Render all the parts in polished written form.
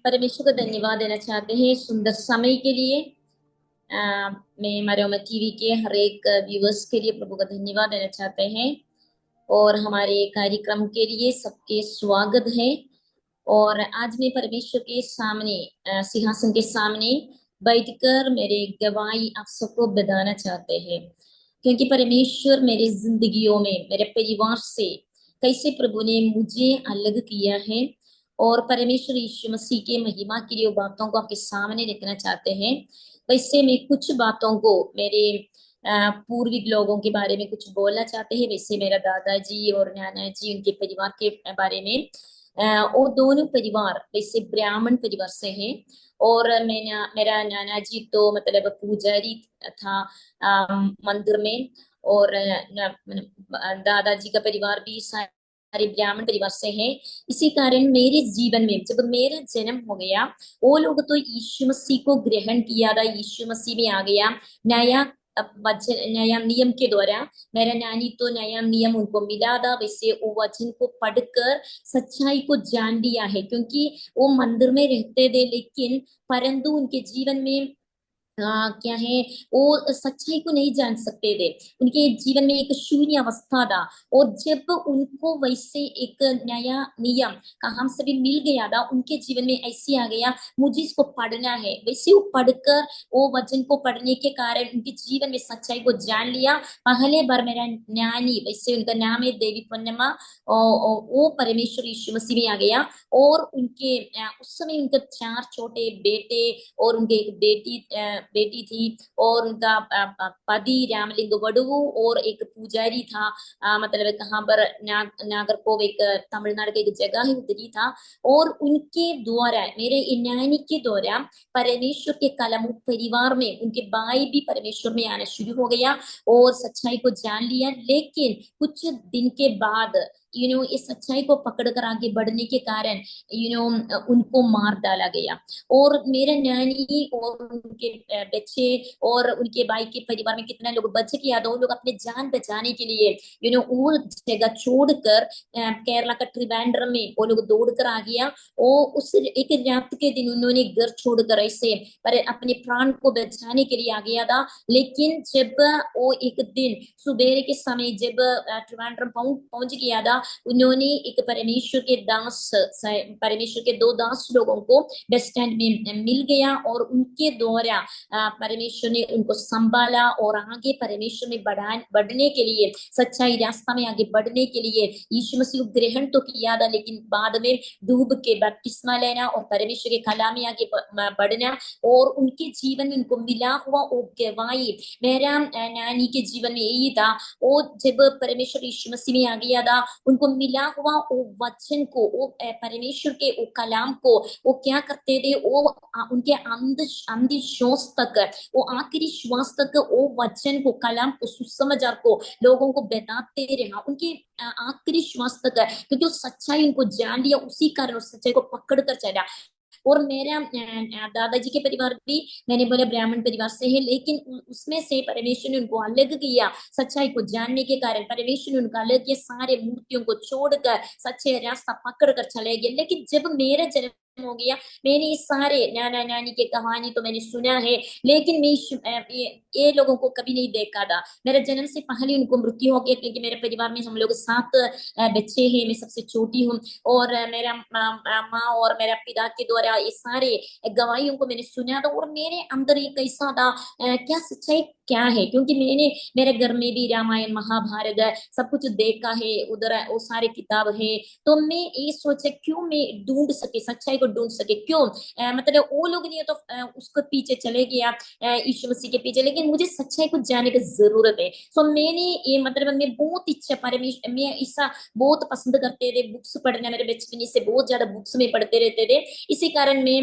परमेश्वर को धन्यवाद देना चाहते हैं सुंदर समय के लिए। मैं मरियम टीवी के हर एक व्यूवर्स के लिए प्रभु का धन्यवाद देना चाहते हैं और हमारे कार्यक्रम के लिए सबके स्वागत है। और आज मैं परमेश्वर के सामने सिंहासन के सामने बैठकर मेरे गवाही आप सबको बताना चाहते हैं, क्योंकि परमेश्वर मेरी जिंदगियों में मेरे परिवार से कैसे प्रभु ने मुझे अलग किया है। और परमेश्वर यीशु मसीह के महिमा के लिए बातों को आपके सामने रखना चाहते हैं। वैसे मैं कुछ बातों को मेरे पूर्विक लोगों के बारे में कुछ बोलना चाहते हैं। वैसे मेरा दादाजी और नाना जी उनके परिवार के बारे में वो दोनों परिवार वैसे ब्राह्मण परिवार से हैं। और मेरा नाना जी तो मतलब पुजारी था मंदिर में। और दादाजी का परिवार भी सारे ब्राह्मण परिवार से है। इसी कारण मेरे जीवन में जब मेरा जन्म हो गया, वो लोग तो यीशु मसीह को ग्रहण किया था, यीशु मसीह में आ गया नया वचन नया नियम के द्वारा। मेरा नानी तो नया नियम उनको मिला था, वैसे वो वचन को पढ़कर सच्चाई को जान लिया है, क्योंकि वो मंदिर में रहते थे लेकिन परंतु उनके जीवन में क्या है, वो सच्चाई को नहीं जान सकते थे। उनके जीवन में एक शून्य अवस्था था। और जब उनको वैसे एक नया नियम का हम सभी मिल गया था, उनके जीवन में ऐसे आ गया मुझे इसको पढ़ना है। वैसे वो पढ़कर वो वचन को पढ़ने के कारण उनके जीवन में सच्चाई को जान लिया। पहले बार मेरा नानी, वैसे उनका नाम है देवी पूर्णिमा, वो परमेश्वर यीशु मसीह में आ गया। और उनके उस समय उनके 4 छोटे बेटे और उनके एक बेटी थी। और उनका पति रामलिंग वडुवु और एक पुजारी था, मतलब कहाँ पर नागरकोव, एक तमिलनाडु की एक जगह है उधर ही था। और उनके द्वारा मेरे नानी के द्वारा परमेश्वर के कलम परिवार में उनके भाई भी परमेश्वर में आना शुरू हो गया और सच्चाई को जान लिया। लेकिन कुछ दिन के बाद इस सच्चाई को पकड़कर आगे बढ़ने के कारण उनको मार डाला गया। और मेरे नानी और उनके बच्चे और उनके भाई के परिवार में कितने लोग बच गया, तो वो लोग अपने जान बचाने के लिए वो जगह छोड़कर केरला का त्रिवेंद्रम में वो लोग दौड़ कर आ गया। वो उस एक रात के दिन उन्होंने घर छोड़कर ऐसे पर अपने प्राण को बचाने के लिए आ गया था। लेकिन जब वो एक दिन सुबह के समय जब त्रिवेंद्रम पहुंच गया था, उन्होंने एक परमेश्वर के 2 दास लोगों को बस स्टैंड में मिल गया और उनके द्वारा परमेश्वर ने उनको संभाला और आगे परमेश्वर में बढ़ने के लिए, सच्चाई रास्ता में आगे बढ़ने के लिए यीशु मसीह को ग्रहण तो किया था, लेकिन बाद में डूब के बपतिस्मा लेना और परमेश्वर के कला में आगे बढ़ना। और उनके जीवन में उनको मिला हुआ वो गवाही मेरा नानी के जीवन में यही था। वो जब परमेश्वर यीशु मसीह में आ गया था, उनको मिला हुआ वो वचन को, वो परमेश्वर के वो कलाम को वो क्या करते थे, वो उनके अंतिम श्वास तक, वो आखिरी श्वास तक वो वचन को, कलाम को, सुसमाचार को लोगों को बताते रहा उनके आखिरी श्वास तक, क्योंकि वो सच्चाई उनको जान लिया, उसी कारण उस सच्चाई को पकड़ कर चला। और मेरा दादाजी के परिवार भी मैंने बोला ब्राह्मण परिवार से है, लेकिन उसमें से परमेश्वर ने उनको अलग किया। सच्चाई को जानने के कारण परमेश्वर ने उनको अलग किया, सारे मूर्तियों को छोड़कर सच्चे रास्ता पकड़ कर चले गए। लेकिन जब मेरा जन्म हो गया, मैंने ये सारे नाना नानी की कहानी तो मैंने सुना है, लेकिन मैं ये लोगों को कभी नहीं देखा था। मेरे जन्म से पहले उनको मृत्यु हो गया, क्योंकि मेरे परिवार में हम लोग 7 बच्चे हैं, मैं सबसे छोटी हूँ। और मेरा माँ और मेरा पिता के द्वारा ये सारे गवाहियों को मैंने सुना था। और मेरे अंदर ये कैसा था, क्या सच्चाई क्या है, क्योंकि मैंने मेरे घर में भी रामायण महाभारत सब कुछ देखा है, उधर वो सारे किताब है। तो मैं ये सोचा क्यों मैं ढूंढ सके, सच्चाई को ढूंढ सके, क्यों मतलब वो लोग नहीं तो उसको पीछे चले गया यीशु मसीह के पीछे, लेकिन मुझे सच्चाई को जानने की जरूरत है। सो मैंने ये मतलब मैं बहुत इच्छा परमेश्वर, मैं ऐसा बहुत पसंद करते थे बुक्स पढ़ना, मेरे बचपन से बहुत ज्यादा बुक्स में पढ़ते रहते थे। इसी कारण मैं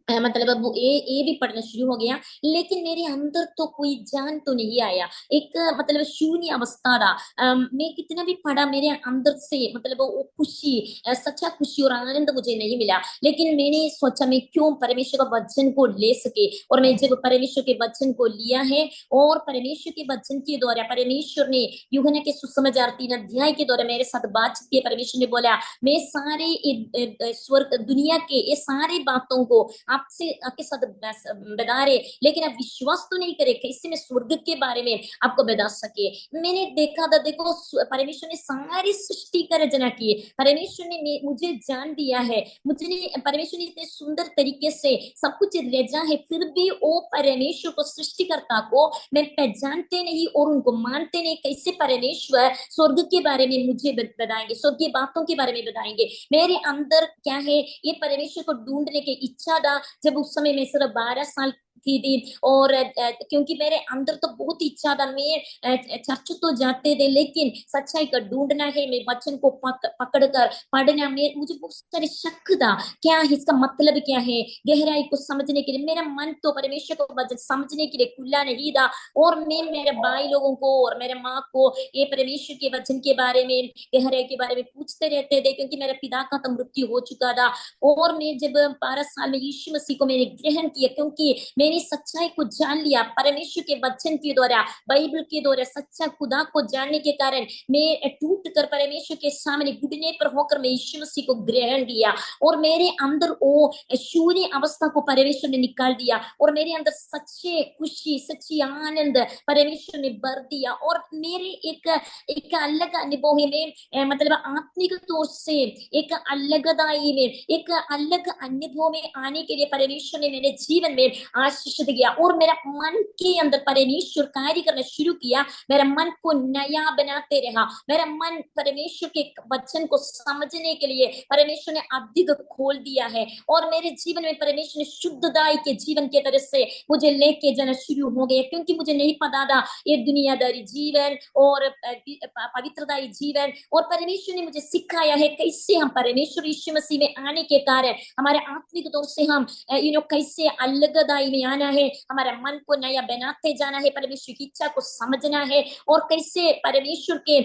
मतलब अब वो ए भी पढ़ना शुरू हो गया, लेकिन मेरे अंदर तो कोई जान तो नहीं आया। एक मतलब शून्य अवस्था था। मैं कितना भी पढ़ा, मेरे अंदर से मतलब वो खुशी, सच्चा खुशी और आनंद मुझे नहीं मिला। लेकिन मैंने सोचा मैं क्यों परमेश्वर का वचन को ले सके, और मैं जब परमेश्वर के वचन को लिया है, और परमेश्वर के वचन के द्वारा परमेश्वर ने यूहन्ना के सुसमाचार 3 अध्याय के द्वारा मेरे साथ बातचीत की। परमेश्वर ने बोला मैं सारे स्वर्ग दुनिया के ये सारी बातों को आपसे आपके साथ बता रहे, लेकिन आप विश्वास तो नहीं करे कैसे मैं स्वर्ग के बारे में आपको बता सके। मैंने देखा था, देखो परमेश्वर ने सारी सृष्टि का रचना की है। परमेश्वर ने मुझे जान दिया है, मुझे परमेश्वर ने इतने सुंदर तरीके से सब कुछ रचा है, फिर भी वो परमेश्वर को सृष्टिकर्ता को मैं पहचानते नहीं और उनको मानते नहीं। कैसे परमेश्वर स्वर्ग के बारे में मुझे बताएंगे, स्वर्ग की बातों के बारे में बताएंगे। मेरे अंदर क्या है, ये परमेश्वर को ढूंढने की इच्छा था। जब उस समय मैं सिर्फ 12 साल की थी, और क्योंकि मेरे अंदर तो बहुत इच्छा था, मैं चर्च तो जाते थे, लेकिन सच्चाई का ढूंढना है, मैं वचन को पकड़ कर पढ़ना, मुझे बहुत सारे शक था, क्या है इसका मतलब क्या है, गहराई को समझने के लिए मेरा मन तो परमेश्वर को वचन समझने के लिए खुला नहीं था। और मैं मेरे भाई लोगों को और मेरे माँ को ये परमेश्वर के वचन के बारे में, गहराई के बारे में पूछते रहते थे, क्योंकि मेरे पिता का तो मृत्यु हो चुका था। और मैं जब 12 साल में यीशु मसीह को मैंने ग्रहण किया, क्योंकि मैंने सच्चाई को जान लिया परमेश्वर के वचन के द्वारा, बाइबल के द्वारा सच्चा खुदा को जानने के कारण मैं टूट कर परमेश्वर के सामने घुटने पर होकर मैं यीशु मसीह को ग्रहण किया। और मेरे अंदर वो शून्य अवस्था को परमेश्वर ने निकाल दिया, और मेरे अंदर सच्चे खुशी, सच्ची आनंद परमेश्वर ने भर दिया। और मेरे एक एक अलग अनुभव है, मैं मतलब आत्मिक तौर से एक अलगदाई में, एक अलग अनुभव में आने के लिए परमेश्वर ने मेरे जीवन में आशीष दिया, और मेरा मन के अंदर परमेश्वर कार्य करना शुरू किया। मेरा मन को नया बनाते रहा, मेरा मन परमेश्वर के वचन को समझने के लिए परमेश्वर ने अधिक खोल दिया है। और मेरे जीवन में परमेश्वर ने शुद्धदाई के जीवन के तरह से मुझे लेके जाना शुरू हो गया, क्योंकि मुझे नहीं पता था ये दुनियादारी जीवन और पवित्रदायी जीवन, और परमेश्वर ने मुझे सिखाया है कैसे हम परमेश्वर यीशु मसीह में आने के कारण हमारे आत्मिक तौर से हम कैसे अलगदाई में आना है, हमारे मन को नया बनाते जाना है, परमेश्वर की इच्छा को समझना है, और कैसे परमेश्वर के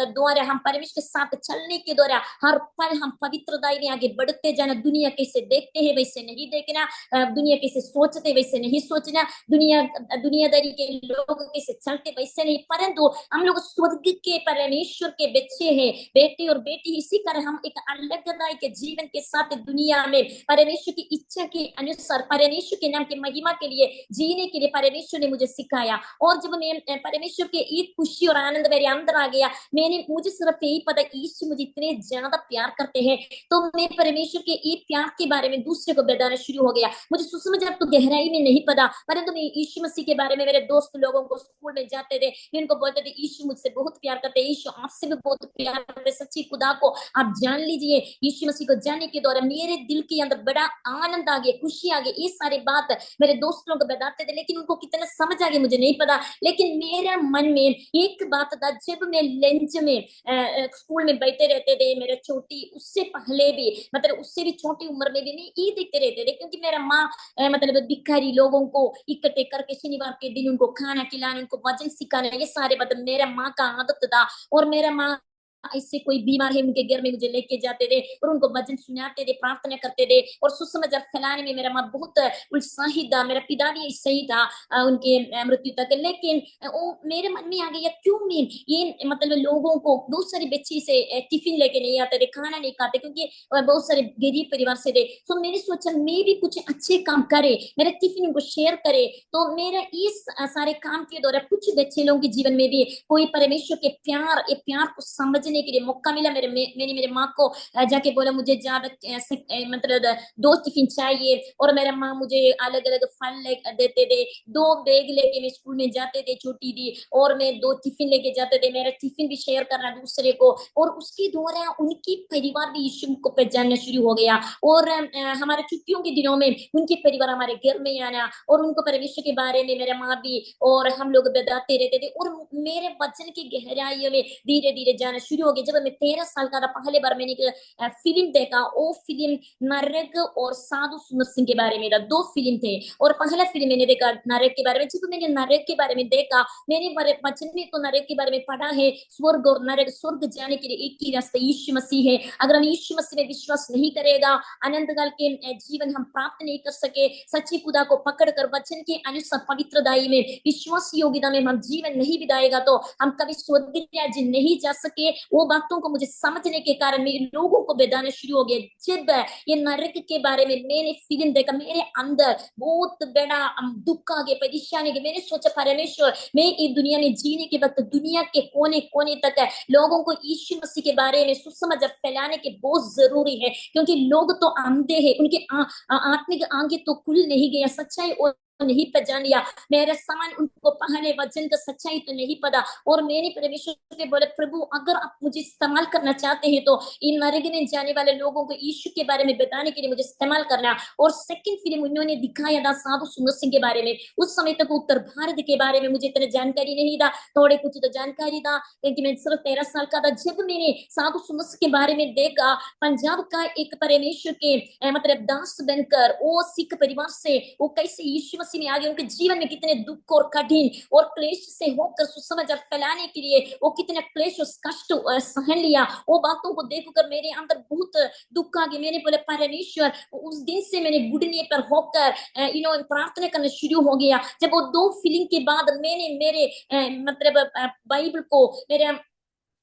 द्वारा हम परमेश्वर के साथ चलने के द्वारा हर पल हम पवित्रदाई में आगे बढ़ते जाना। दुनिया कैसे देखते हैं वैसे नहीं देखना, दुनिया कैसे सोचते वैसे नहीं सोचना, दुनियादारी के लोग कैसे चलते वैसे नहीं, परंतु हम लोग स्वर्ग के परमेश्वर के बच्चे हैं, बेटे और बेटी। इसी कारण हम एक अलगदाई के जीवन के साथ दुनिया में परमेश्वर की इच्छा के अनुसार परमेश्वर के नाम की महिमा के लिए जीने के लिए परमेश्वर ने मुझे सिखाया। और जब मैं परमेश्वर के एक खुशी और आनंद मेरे अंदर आ गया, मुझे सिर्फ यही पता यीशु मुझे इतने ज्यादा प्यार करते हैं, तो मैं परमेश्वर के एक प्यार के बारे में दूसरे को बताना शुरू हो गया। मुझे सुसमाचार तो गहराई में नहीं पता, परंतु मैं यीशु मसीह के बारे में मेरे दोस्त लोगों को स्कूल में जाते थे, मैं उनको बोलते थे यीशु मुझसे बहुत प्यार करते हैं, यीशु आपसे भी बहुत प्यार करते, सच्ची खुदा को आप जान लीजिए। यीशु मसीह को जानने के द्वारा मेरे दिल के अंदर बड़ा आनंद आ गया, खुशी आ गई। ये सारी बात मेरे दोस्तों को बताते थे, लेकिन उनको कितना समझ आ गया मुझे नहीं पता। लेकिन मेरा मन में एक बात था, जब मैं लंच में स्कूल में बैठे रहते थे, मेरा छोटी उससे पहले भी मतलब उससे भी छोटी उम्र में भी मैं ये देखते रहते थे, क्योंकि मेरा माँ मतलब भिखारी लोगों को इकट्ठे करके शनिवार के दिन उनको खाना खिलाना, उनको भजन सिखाना, ये सारे मतलब मेरा माँ का आदत था। और मेरा माँ इससे कोई बीमार है उनके घर में मुझे लेके जाते थे, और उनको भजन सुनाते थे, प्रार्थना करते थे, और सुसमाचार फैलाने में मेरा माँ बहुत उत्साहित था। मेरा पिता भी सही था उनके मृत्यु तक। लेकिन वो मेरे मन में आ गया क्यों मैं ये मतलब लोगों को, बहुत सारे बच्चे से टिफिन लेके नहीं आते थे, खाना नहीं खाते, क्योंकि बहुत सारे गरीब परिवार से थे। तो मैंने सोचा मैं भी कुछ अच्छे काम करे, मेरा टिफिन उनको शेयर करे। तो मेरा इस सारे काम के द्वारा कुछ बच्चे लोगों के जीवन में भी कोई परमेश्वर के प्यार, ये प्यार को समझने के लिए मौका मिला। मैंने मेरे माँ को जाके बोला मुझे ज्यादा मतलब 2 टिफिन चाहिए, और मेरा माँ मुझे अलग अलग फल देते थे। 2 बैग लेके मैं स्कूल में जाते थे, छोटी थी, और मैं 2 टिफिन लेके जाते थे, मेरा टिफिन भी शेयर करना दूसरे को, और उसके द्वारा उनकी परिवार भी यीशु को पहचानना शुरू हो गया। और हमारे छुट्टियों के दिनों में उनके परिवार हमारे घर में आना, और उनको परमेश्वर के बारे में मेरा माँ भी और हम लोग बताते रहते थे, और मेरे वचन की गहराइयों में धीरे धीरे जाना शुरू शुरू हो गया। जब मैं 13 साल का था, पहले बार मैंने एक फिल्म देखा। वो फिल्म नरक और साधु सुंदर सिंह के बारे में था। दो फिल्म थे और पहला फिल्म मैंने देखा नरक के बारे में। जब मैंने नरक के बारे में देखा, मैंने वचन में तो नरक के बारे में पढ़ा है, स्वर्ग और नरक। स्वर्ग जाने के लिए एक ही रास्ता यीशु मसीह है। अगर हम यीशु मसीह में विश्वास नहीं करेगा, अनंत काल के जीवन हम प्राप्त नहीं कर सके। सच्ची खुदा को पकड़कर वचन के अनुसार पवित्रदाई में विश्वास योग्यता में हम जीवन नहीं बिताएगा तो हम कभी स्वर्ग राज्य नहीं जा सके। वो बातों को मुझे समझने के कारण मेरे लोगों को बेदाना शुरू हो गया। जब ये नरक के बारे में मैंने फिल्म देखा, मेरे अंदर बहुत बड़ा दुख आ गया, परेशानी गई। मैंने सोचा परमेश्वर, मैं इस दुनिया में जीने के वक्त दुनिया के कोने कोने तक लोगों को यीशु मसीह के बारे में सुसमाचार फैलाने के बहुत जरूरी है, क्योंकि लोग तो अंधे हैं, उनके आत्मिक आंखें तो खुल नहीं गया, सच्चाई और नहीं पहचान लिया। मेरे समान उनको पहले वचन का सच्चाई तो नहीं पता। और मैंने परमेश्वर के बोले, प्रभु अगर आप मुझे इस्तेमाल करना चाहते हैं तो इन नरक में जाने वाले लोगों को यीशु के बारे में बताने के लिए मुझे इस्तेमाल करना। और सेकंड फिल्म उन्होंने दिखाया था साधु सुंदर सिंह के बारे में। उस समय तक उत्तर भारत के बारे में मुझे इतनी जानकारी नहीं था, थोड़े कुछ तो जानकारी था, क्योंकि मैं सिर्फ 13 साल का था। जब मैंने साधु सुंदर सिंह के बारे में देखा, पंजाब का एक परमेश्वर के मतलब दास बनकर वो सिख परिवार से वो कैसे यीशु मसीह में आ गए, उनके जीवन में कितने दुख और कठिन और क्लेश से होकर सुसमाचार फैलाने के लिए वो कितने क्लेश और कष्ट सहन लिया। वो बातों को देखकर मेरे अंदर बहुत दुख आ गया। मैंने बोले, परमेश्वर, उस दिन से मैंने गुडने पर होकर प्रार्थना करना शुरू हो गया। जब वो दो फिल्म के बाद मैंने मेरे मतलब बाइबल को मेरे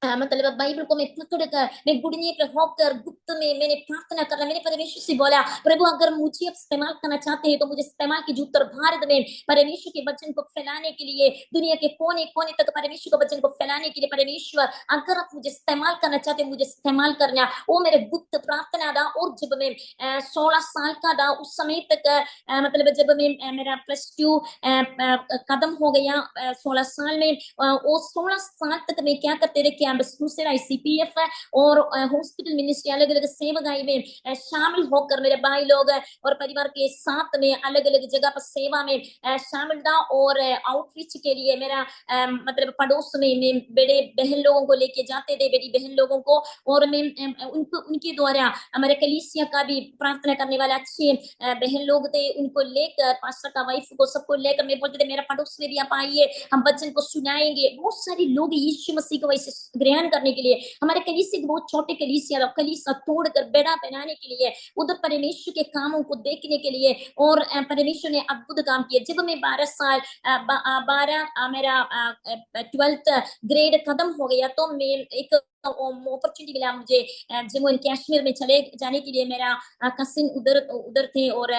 मतलब बाइबल को मैं पकड़ कर मैं गुड़ने पे होकर गुप्त में मैंने प्रार्थना करना। मैंने परमेश्वर से बोला, प्रभु अगर मुझे इस्तेमाल करना चाहते हैं तो मुझे इस्तेमाल कीजिए उत्तर भारत में परमेश्वर के वचन को फैलाने के लिए, दुनिया के कोने कोने तक परमेश्वर के वचन को फैलाने के लिए। परमेश्वर अगर आप मुझे इस्तेमाल करना चाहते हैं, मुझे इस्तेमाल करना। वो मेरे गुप्त प्रार्थना था। और जब मैं 16 साल का था, उस समय तक मतलब जब मैं मेरा +2 खत्म हो गया 16 साल में, वो 16 साल तक मैं क्या करते थे, कैंपस दूसरा ICPF और हॉस्पिटल मिनिस्ट्री अलग अलग सेवागाई में शामिल होकर मेरे भाई लोग और परिवार के साथ में अलग अलग जगह पर सेवा में शामिल था। और आउटरीच के लिए मेरा मतलब पड़ोस में मैं बड़े बहन लोगों को लेके जाते थे, बड़ी बहन लोगों को। और मैं उनको उनके द्वारा हमारे कलीसिया का भी प्रार्थना करने वाले अच्छे बहन लोग थे, उनको लेकर पास्टर का वाइफ को सबको लेकर मैं बोलते थे, मेरा पड़ोस में भी आप आइए, हम वचन को सुनाएंगे। बहुत सारे लोग यीशु मसीह को वैसे ग्रहण करने के लिए हमारे कलीसिया बहुत छोटे कलीसिया कलीसिया तोड़कर बेड़ा बनाने के लिए, उधर परमेश्वर के कामों को देखने के लिए। और परमेश्वर ने अद्भुत काम किया। जब मैं 12 साल 12 मेरा 12th ग्रेड खत्म हो गया तो मैं एक अपॉर्चुनिटी मिला मुझे जम्मू एंड कश्मीर में चले जाने के लिए। मेरा कसिन उधर उधर थे और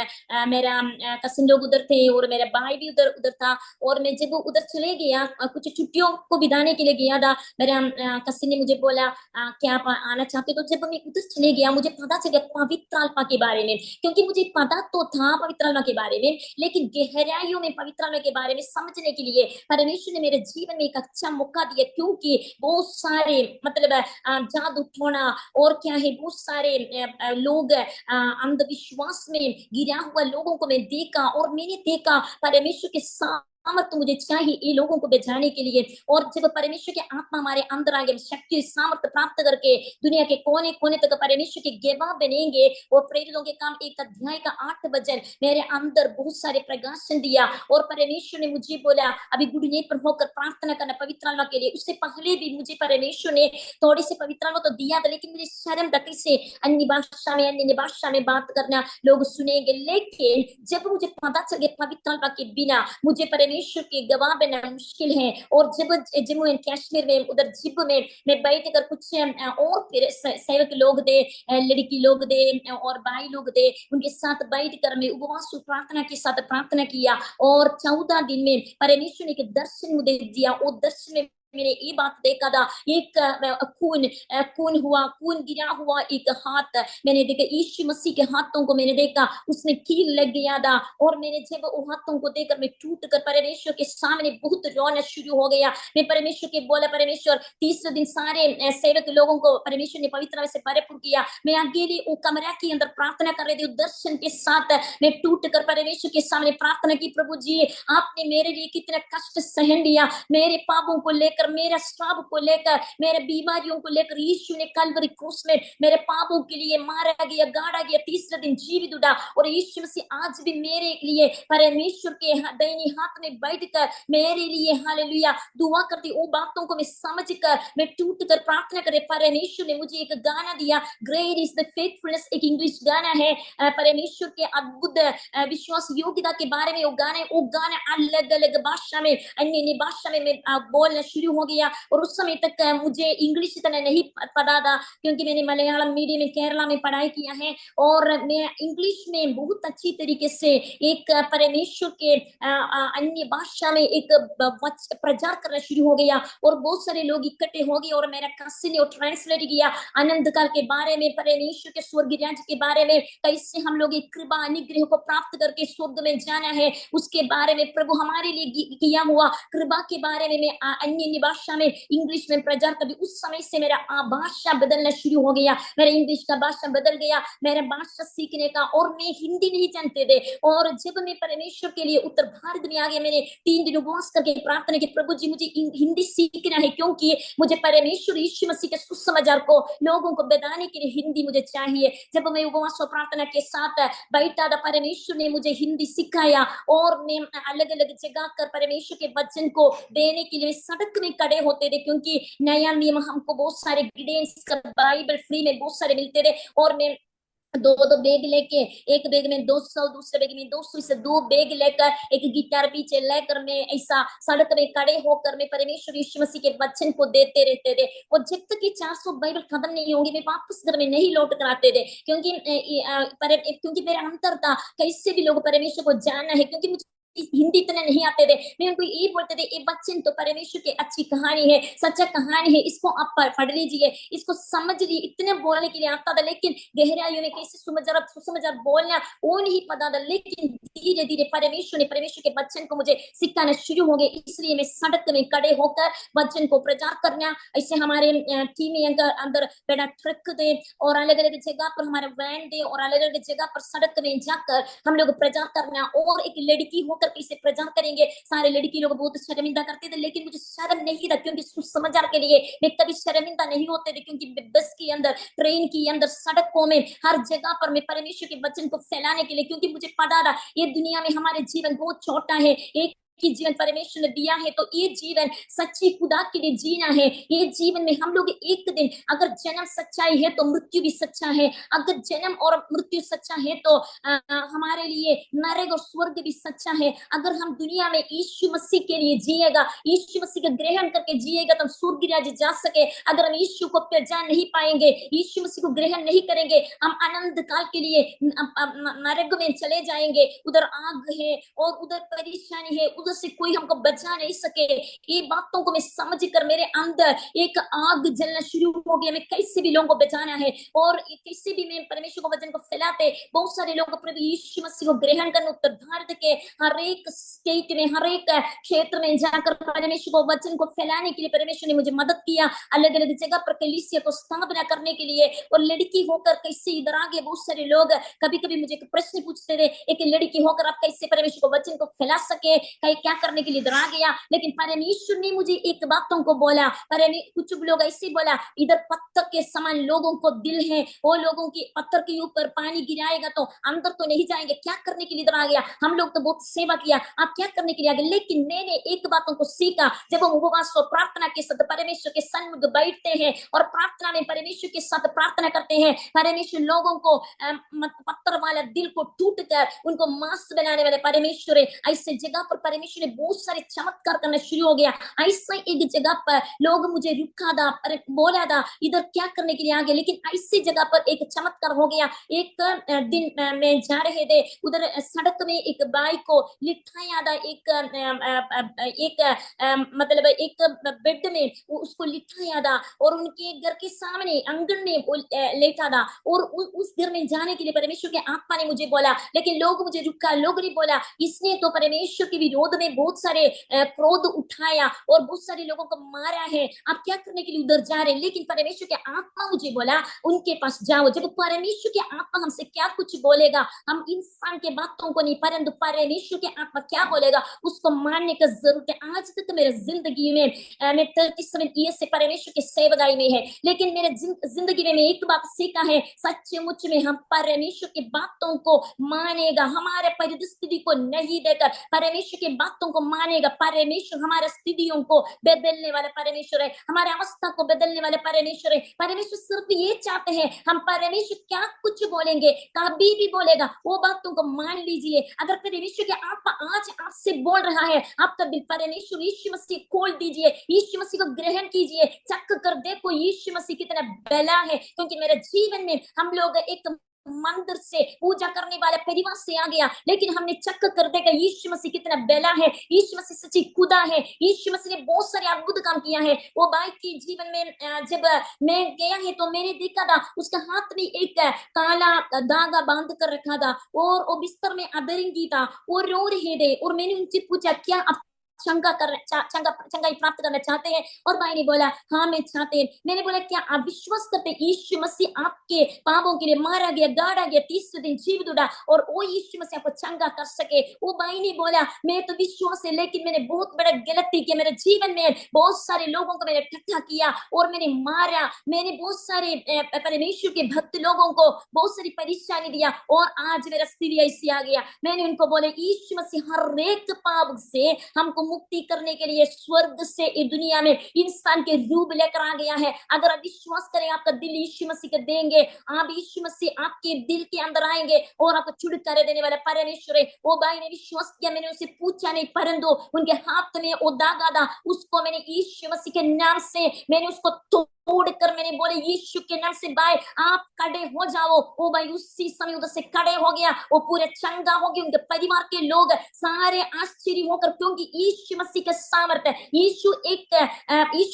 मेरा कसिन लोग उधर थे और मेरा भाई भी उधर उधर था। और मैं जब उधर चले गया, कुछ छुट्टियों को बिताने के लिए गया था, मेरा कसिन ने मुझे बोला क्या आप आना चाहते? तो जब मैं उधर चले गया, मुझे पता चल गया पवित्र आत्मा के बारे में, क्योंकि मुझे पता तो था पवित्र आत्मा के बारे में, लेकिन गहराइयों में पवित्र आत्मा के बारे में समझने के लिए परमेश्वर ने मेरे जीवन में एक अच्छा मौका दिया। क्योंकि बहुत सारे मतलब जादू टोना और क्या है, बहुत सारे लोग अंधविश्वास में गिरा हुआ लोगों को मैं देखा। और मैंने देखा परमेश्वर के सामर्थ्य तो मुझे चाहिए ये लोगों को बचाने के लिए। और जब परमेश्वर के आत्मा हमारे अंदर आएंगे, शक्ति सामर्थ्य प्राप्त करके दुनिया के कोने कोने तक परमेश्वर के गवाह बनेंगे। और प्रेरितों के काम 1 अध्याय का 8 वचन मेरे अंदर बहुत सारे प्रकाशन दिया। और परमेश्वर ने मुझे बोला, अभी गुड़ने पर होकर प्रार्थना करना पवित्र आत्मा के लिए। उससे पहले भी मुझे परमेश्वर ने थोड़ी सी पवित्र आत्मा तो दिया था, लेकिन मुझे शर्म था कैसे अन्य भाषा में बात करना, लोग सुनेंगे। लेकिन जब मुझे पता चल गया पवित्र आत्मा के बिना मुझे परमेश्वर के गवाह बनना मुश्किल है। और जब जम्मू एंड कश्मीर में उधर जिप में मैं बैठ कर कुछ और फिर सेवक लोग थे, लड़की लोग थे और भाई लोग थे, उनके साथ बैठ कर मैं उपवास प्रार्थना के साथ प्रार्थना किया। और 14 दिन में परमेश्वर ने एक दर्शन मुझे दिया। वो दर्शन में मैंने ये बात देखा था, एक खून गिरा हुआ एक हाथ मैंने देखा, यीशु मसीह के हाथों को मैंने देखा, उसमें कील लग गया था। और मैंने जब वो हाथों को देखकर मैं टूट कर परमेश्वर के सामने बहुत रोना शुरू हो गया। मैं परमेश्वर के बोला, परमेश्वर, तीसरे दिन सारे सेवक लोगों को परमेश्वर ने पवित्र से भरपूर किया। मैं अकेले वो कमरा के अंदर प्रार्थना कर रही थी, दर्शन के साथ मैं टूट कर परमेश्वर के सामने प्रार्थना की, प्रभु जी आपने मेरे लिए कितना कष्ट सहन लिया, मेरे पापों को लेकर लेकर, मेरा श्राप को लेकर, मेरे बीमारियों को लेकर यीशु ने कलवरी क्रूस में मेरे पापों के लिए मारा गया, गाड़ा गया, तीसरे दिन जीवित उठा। और यीशु मसीह आज भी मेरे लिए परमेश्वर के दाहिने हाथ में बैठकर मेरे लिए हालेलुया दुआ करती। वो बातों को मैं समझकर, मैं टूट कर प्रार्थना करे। परमेश्वर ने मुझे एक गाना दिया, ग्रेट इज द फेथफुलनेस, एक इंग्लिश गाना है परमेश्वर के अद्भुत विश्वास योग्यता के बारे में। वो गाना अलग अलग भाषा में, अन्य अन्य भाषा में मैं बोलना शुरू हो गया। और उस समय तक मुझे इंग्लिश इतना नहीं पता था, क्योंकि मैंने मलयालम मीडियम में केरला में पढ़ाई किया है, और मैं इंग्लिश में बहुत अच्छी तरीके से एक परमेश्वर के अन्य भाषा में एक प्रचार करना शुरू हो गया। और बहुत सारे लोग इकट्ठे हो गए, और मेरा कसिन ने ट्रांसलेट किया अनंत काल के बारे में, परमेश्वर के स्वर्ग राज्य के बारे में, कैसे हम लोग एक कृपा अनुग्रह को प्राप्त करके स्वर्ग में जाना है, उसके बारे में प्रभु हमारे लिए किया हुआ कृपा के बारे में मैं अन्य अन्य भाषा में इंग्लिश में प्रचार कर दी। उस समय से मेरा भाषा बदलना शुरू हो गया, मेरा इंग्लिश का भाषा बदल गया, मेरा भाषा सीखने का। और मैं हिंदी नहीं जानते थे, और जब मैं परमेश्वर के लिए उत्तर भारत में आ गया, मैंने 3 दिन उपवास करके प्रार्थना की, प्रभु जी मुझे हिंदी सीखना है, क्योंकि मुझे परमेश्वर यीशु मसीह के सुसमाचार को लोगों को बताने के लिए हिंदी मुझे चाहिए। जब मैं उपवास और प्रार्थना के साथ बैठा था, परमेश्वर ने मुझे हिंदी सिखाया, और मैं अलग अलग जगह कर परमेश्वर के वचन को देने के लिए सड़क में खड़े होते थे, क्योंकि नया नियम हमको बहुत सारे गाइडेंस का बाइबल फ्री में बहुत सारे मिलते थे। और मैं दो बैग लेके, एक बैग में 200, दूसरे बैग में 200, से 2 बैग लेकर, एक गिटार पीछे लेकर, मैं ऐसा सड़क में खड़े होकर मैं परमेश्वर यीशु मसीह के वचन को देते रहते थे। और जब तक ये 400 बाइबल खत्म नहीं होंगे, मैं वापस घर में नहीं लौट कर आते थे, क्योंकि मेरा अंतर था, कैसे भी लोग परमेश्वर को जानना है, क्योंकि मुझे हिंदी इतने नहीं आते थे। मैं उनको ये बोलते थे, ये वचन तो परमेश्वर की अच्छी कहानी है, सच्चा कहानी है, इसको आप पढ़ लीजिए, इसको समझ लीजिए। इतने बोलने के लिए आता था, लेकिन गहराइयों में कैसे सुसमाचार बोलना वो नहीं पता था। लेकिन धीरे धीरे परमेश्वर के वचन को मुझे सिखाना शुरू हो गया, इसलिए मैं सड़क में खड़े होकर वचन को प्रचार करना। ऐसे हमारे टीम में अंदर बड़ा ट्रक दे, और अलग अलग जगह पर हमारे वैन दे, और अलग अलग जगह पर सड़क में जाकर हम लोग प्रचार करना। और एक लड़की होकर कैसे प्रचार करेंगे, सारे लड़की लोग बहुत शर्मिंदा करते थे, लेकिन मुझे शर्म नहीं था, क्योंकि सुसमाचार के लिए मैं कभी शर्मिंदा नहीं होते थे। क्योंकि बस के अंदर, ट्रेन के अंदर, सड़कों में, हर जगह पर मैं परमेश्वर के वचन को फैलाने के लिए, क्योंकि मुझे पता था ये दुनिया में हमारे जीवन बहुत छोटा है, एक की जीवन परमेश्वर ने दिया है, तो ये जीवन सच्ची खुदा के लिए जीना है। ये जीवन में हम लोग एक दिन, अगर जन्म सच्चाई है तो मृत्यु भी सच्चा है, अगर जन्म और मृत्यु सच्चा है तो हमारे लिए नरक और स्वर्ग भी सच्चा है। अगर हम दुनिया में यीशु मसीह के लिए जिएगा, यीशु मसीह का ग्रहण करके जिएगा, तो हम स्वर्ग राज्य जा सके। अगर हम यीशु को पहचान नहीं पाएंगे, यीशु मसीह को ग्रहण नहीं करेंगे, हम अनंत काल के लिए नरक में चले जाएंगे। उधर आग है और उधर परेशानी है, उधर से कोई हमको बचा नहीं सके। ये बातों को मैं समझ कर मेरे अंदर एक आग जलना शुरू हो गया, मैं कैसे भी लोगों को बचाना है, और कैसे भी मैं परमेश्वर को वचन को फैलाते। बहुत सारे लोग प्रभु यीशु मसीह को ग्रहण करने उत्तर भारत के हर एक स्टेट में, हर एक क्षेत्र में जाकर परमेश्वर को वचन को फैलाने के लिए परमेश्वर ने मुझे मदद किया। अलग अलग जगह पर कलीसिया को स्थापना करने के लिए। और लड़की होकर कैसे इधर आगे, बहुत सारे लोग कभी कभी मुझे प्रश्न पूछते थे, एक लड़की होकर आप कैसे परमेश्वर को वचन को फैला सके, क्या करने के लिए इधर आ गया। लेकिन परमेश्वर ने मुझे एक बातों को बोला, कुछ लोग ऐसे बोला, इधर पत्थर के समान लोगों को दिल है, वो लोगों की पत्थर के ऊपर पानी गिराएगा तो अंदर तो नहीं जाएंगे, क्या करने के लिए इधर आ गया, हम लोग तो बहुत सेवा किया, आप क्या करने के लिए आ गए। लेकिन मैंने एक बातों को सीखा, जब हम उपवास और प्रार्थना के साथ परमेश्वर के सन्मुख बैठते हैं और प्रार्थना में परमेश्वर के साथ प्रार्थना करते हैं, परमेश्वर लोगों को पत्थर वाला दिल को टूट कर उनको मांस बनाने वाले परमेश्वर है। ऐसे जगह पर परमेश्वर ने बहुत सारे चमत्कार करना शुरू हो गया। ऐसा एक जगह पर लोग मुझे रुका था, बोला था इधर क्या करने के लिए आ गए, लेकिन ऐसी जगह पर एक चमत्कार हो गया। एक दिन में जा रहे थे, उधर सड़क में एक बाइक को लिटाया था, मतलब एक बेड में उसको लिटाया था, और उनके घर के सामने आंगन में लेटा था। और उस घर में जाने के लिए परमेश्वर के आत्मा ने मुझे बोला, लेकिन लोग मुझे रुका, लोग ने बोला इसने तो परमेश्वर के विरोध क्रोध में बहुत सारे क्रोध उठाया और बहुत सारे लोगों को मारा है, आप क्या करने के लिए उधर जा रहे हैं? लेकिन परमेश्वर के आत्मा मुझे बोला उनके पास जाओ। जब परमेश्वर के आत्मा हमसे क्या कुछ बोलेगा, हम इंसान के बातों को नहीं, परंतु परमेश्वर के आत्मा क्या बोलेगा उसको मानने का जरूरत है। आज तक मेरे जिंदगी में मैं 37 से परमेश्वर की सेवकाई में है, लेकिन मेरे जिंदगी में एक बात सीखा है, सच्चमुच में हम परमेश्वर की बातों को मानेगा, हमारे परिस्थिति को नहीं देकर परमेश्वर की बातों को मानेगा। परमेश्वर हमारे स्थितियों को बदलने वाले परमेश्वर है, हमारे अवस्था को बदलने वाले परमेश्वर है। परमेश्वर सिर्फ ये चाहते हैं हम परमेश्वर क्या कुछ बोलेंगे, कभी भी बोलेगा वो बातों को मान लीजिए। अगर परमेश्वर के आत्मा आज आपसे बोल रहा है, आपका दिल परमेश्वर यीशु मसीह खोल दीजिए, यीशु मसीह को ग्रहण कीजिए, चख कर देखो यीशु मसीह कितना भला है। क्योंकि मेरे जीवन में हम लोग एक मंदिर से पूजा करने वाले परिवार से आ गया, लेकिन हमने चक कर देखा यीशु मसीह कितना बेला है, यीशु मसीह सच्ची खुदा है, यीशु मसीह ने बहुत सारे अद्भुत काम किया है। वो भाई के जीवन में जब मैं गया है तो मैंने देखा था उसका हाथ में एक काला धागा बांध कर रखा था और वो बिस्तर में अधरंगी था, वो रो रहे थे और मैंने उनसे पूछा क्या आप चंगाई प्राप्त करना चाहते हैं? और भाई ने बोला हाँ मैं चाहते हैं। मैंने बोला क्या आप विश्वास करते यीशु मसीह आपके पापों के लिए मारा गया, गाड़ा गया, 30 दिन जीवित उठा और वो यीशु मसीह आपको चंगा कर सके? वो भाई ने बोला मैं तो विश्वास है, लेकिन मैंने बहुत बड़ा गलती किया, मेरे जीवन में बहुत सारे लोगों को मैंने ठट्ठा किया और मैंने मारा, मैंने बहुत सारे परमेश्वर के भक्त लोगों को बहुत सारी परेशानी दिया और आज मेरा स्थिति ऐसी आ गया। मैंने उनको बोले यीशु मसीह हर एक पाप से हमको मुक्ति करने के लिए स्वर्ग से इस दुनिया में इंसान के रूप लेकर आ गया है। अगर आप विश्वास करें आपका दिल यीशु मसीह को देंगे, आप यीशु मसीह आपके दिल के अंदर आएंगे और आपको छुटकारा देने वाला परमेश्वर है। वो भाई ने विश्वास किया, मैंने उसे पूछा नहीं, परंतु उनके हाथ में वो धागा था, उसको मैंने यीशु मसीह के नाम से मैंने उसको तोड़कर मैंने बोले यीशु के नाम से भाई आप खड़े हो जाओ। वो भाई उसी समय उधर से खड़े हो गया, वो पूरे चंगा हो गया, उनके परिवार के लोग सारे आश्चर्य होकर, क्योंकि यीशु मसीह के सामर्थ्य, यीशु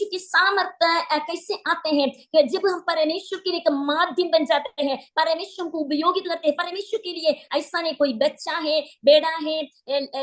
के सामर्थ्य कैसे आते हैं कि जब हम परमेश्वर के लिए एक माध्यम बन जाते हैं, परमेश्वर को उपयोगित करते हैं परमेश्वर के लिए। ऐसा नहीं कोई बच्चा है, बेटा है,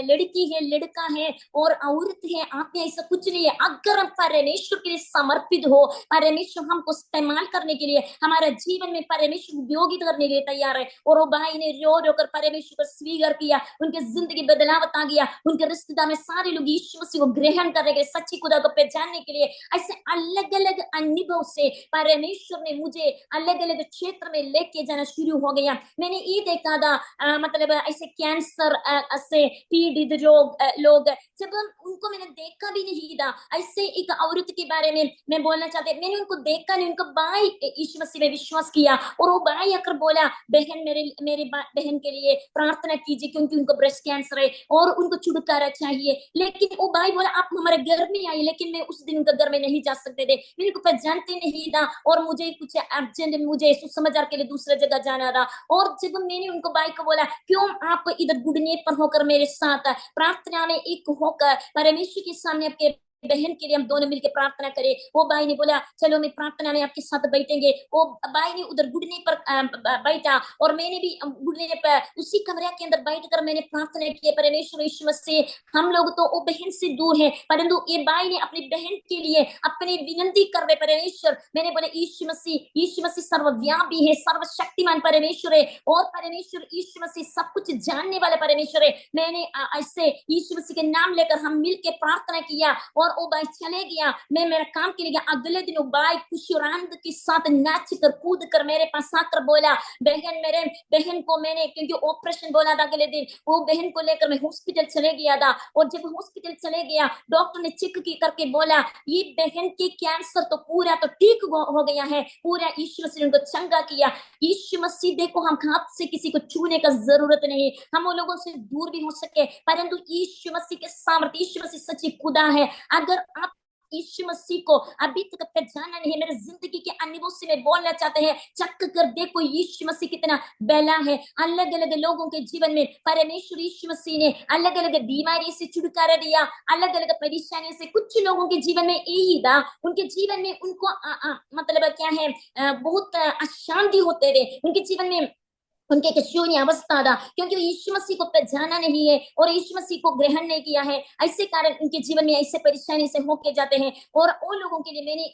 लड़की है, लड़का है और औरत है, आप में ऐसा कुछ नहीं है। अगर हम परमेश्वर के लिए समर्पित हो, परमेश्वर हमको इस्तेमाल करने के लिए, हमारे जीवन में परमेश्वर उपयोगित करने के लिए तैयार है। और वो भाई ने रो रो कर परमेश्वर को स्वीकार किया, उनके जिंदगी बदलाव आ गया, उनके रिश्तेदार में सारे लोग यीशु मसीह को ग्रहण करने के लिए, सच्ची खुदा को पहचानने के लिए, ऐसे अलग अलग अनुभव से परमेश्वर ने मुझे अलग अलग क्षेत्र में लेके जाना शुरू हो गया। मैंने ये देखा था मतलब ऐसे कैंसर से पीड़ित लोग जब उनको मैंने देखा भी नहीं था। ऐसे एक औरत के बारे में मैं बोलना चाहती, मैंने उनको देखा नहीं, उनका भाई यीशु मसीह में विश्वास किया और वो भाई आकर बोला बहन मेरे बहन के लिए प्रार्थना कीजिए क्योंकि उनको ब्रेस्ट कैंसर है और उनको छुटकारा चाहिए। लेकिन वो भाई बोला आप हमारे घर में आइए, लेकिन मैं उस दिन उनका घर में नहीं जा सकते थे, मेरे को पहचानते नहीं था और मुझे कुछ अर्जेंट, मुझे सुसमाचार के लिए दूसरे जगह जाना था। और जब मैंने उनको भाई को बोला क्यों आप इधर गुडने पर होकर मेरे साथ प्रार्थना में एक होकर परमेश्वर के सामने आपके बहन के लिए हम दोनों मिलकर प्रार्थना करें। वो भाई ने बोला चलो मैं प्रार्थना में आपके साथ बैठेंगे। वो भाई ने उधर घुटने पर बैठा और मैंने भी घुटने पर उसी कमरे के अंदर बैठकर मैंने प्रार्थना की, परमेश्वर यीशु मसीह हम लोग तो वो बहन से दूर है, परंतु ये भाई ने अपनी बहन के लिए अपनी विनती कर रहे परमेश्वर। मैंने बोले यीशु मसीह सर्वव्यापी है, सर्वशक्तिमान परमेश्वर है और परमेश्वर यीशु मसीह सब कुछ जानने वाले परमेश्वर है। मैंने ऐसे यीशु मसीह के नाम लेकर हम मिलकर प्रार्थना किया और वो भाई चले गया। मैं मेरा काम के लिए गया। अगले दिन वो भाई खुशी और आनंद के साथ नाच कर कूद कर मेरे पास आकर बोला बहन, मेरे बहन को मैंने, क्योंकि ऑपरेशन बोला था अगले दिन, वो बहन को लेकर मैं हॉस्पिटल चले गया था और जब हॉस्पिटल चले गया डॉक्टर ने चेक करके बोला ये बहन के कैंसर तो पूरा तो ठीक हो गया है, पूरा यीशु मसीह ने उनको चंगा किया। यीशु मसीह देखो हम हाथ से किसी को छूने का जरूरत नहीं, हम उन लोगों से दूर भी हो सके, परंतु यीशु मसीह के सामर्थ्य, यीशु मसीह सच्ची खुदा है। अगर आप यीशु मसीह को अभी तक पहचाना नहीं है, मेरे जिंदगी के अनुभव से मैं बोलना चाहते हैं चक कर देखो यीशु मसीह कितना बेला है। अलग अलग लोगों के जीवन में परमेश्वर यीशु मसीह ने अलग अलग बीमारी से छुटकारा दिया, अलग अलग परेशानी से। कुछ लोगों के जीवन में यही था, उनके जीवन में उनको मतलब क्या है बहुत अशांति होते थे, उनके जीवन में उनके एक शून्य अवस्था था, क्योंकि वो यीशु मसीह को पहचाना नहीं है और यीशु मसीह को ग्रहण नहीं किया है। ऐसे कारण उनके जीवन में ऐसे परेशानी से होके जाते हैं। और उन लोगों के लिए मैंने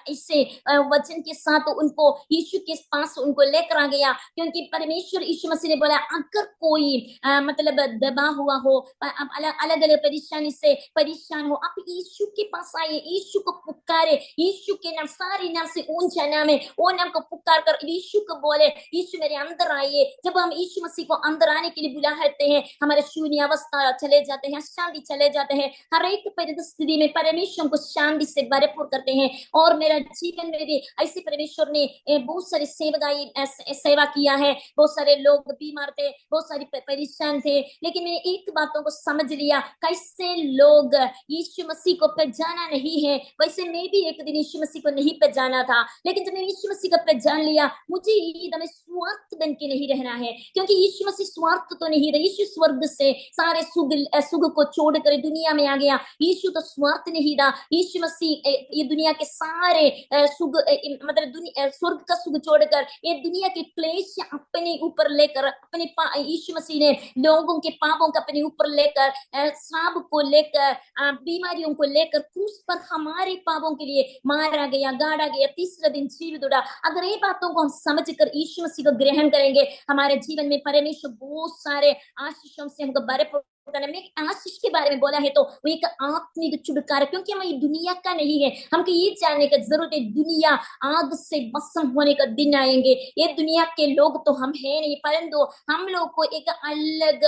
इससे वचन के साथ उनको यीशु के पास उनको लेकर आ गया, क्योंकि परमेश्वर यीशु मसीह ने बोला अगर कोई मतलब दबा हुआ हो, अलग अलग परेशानी से परेशान हो, आप यीशु के पास आइए, यीशु को पुकारे। यीशु के नाम सारे नाम से ऊंचा नाम है, वो नाम को पुकार कर यीशु को बोले यीशु मेरे अंदर आइए। जब हम यीशु मसीह को अंदर आने के लिए बुलाते हैं, हमारे शून्य अवस्था चले जाते हैं, शांति चले जाते हैं। हर एक परिस्थिति में परमेश्वर को शांति से भरपूर करते हैं। और मेरा जीवन में भी ऐसे परमेश्वर ने बहुत सारी सेवा किया है। बहुत सारे लोग बीमार थे, बहुत सारी परेशान थे, लेकिन मैंने एक बातों को समझ लिया, कैसे लोग यीशु मसीह को पहचाना नहीं है, वैसे मैं भी एक दिन यीशु मसीह को नहीं पहचाना था। लेकिन जब मैंने यीशु मसीह को पहचान लिया, मुझे एकदम स्वार्थ बन के नहीं रहना है, क्योंकि यीशु मसीह स्वार्थ तो नहीं था। यीशु स्वर्ग से सारे सुख को छोड़कर दुनिया में आ गया। यीशु तो स्वार्थ नहीं था। यीशु मसीह ये दुनिया के सारे सुख मतलब स्वर्ग का सुख छोड़कर ये दुनिया के क्लेश अपने ऊपर लेकर, अपने यीशु मसीह ने लोगों के पापों का अपने ऊपर लेकर, श्राप को लेकर, बीमारियों को लेकर क्रूस पर हमारे पापों के लिए मारा गया, गाड़ा गया, तीसरा दिन जीवित उठा। अगर ये बातों को हम समझकर यीशु मसीह को ग्रहण करेंगे, हमारे जीवन में परमेश्वर बहुत सारे आशीषों से हमको भरपूर में आशीष के बारे में बोला है, तो वो एक आत्मिक छुटकारा, क्योंकि हम ये दुनिया का नहीं है। हमको ये जानने की जरूरत है, दुनिया आग से भस्म होने का दिन आएंगे। ये दुनिया के लोग तो हम है नहीं, परंतु हम लोग को एक अलग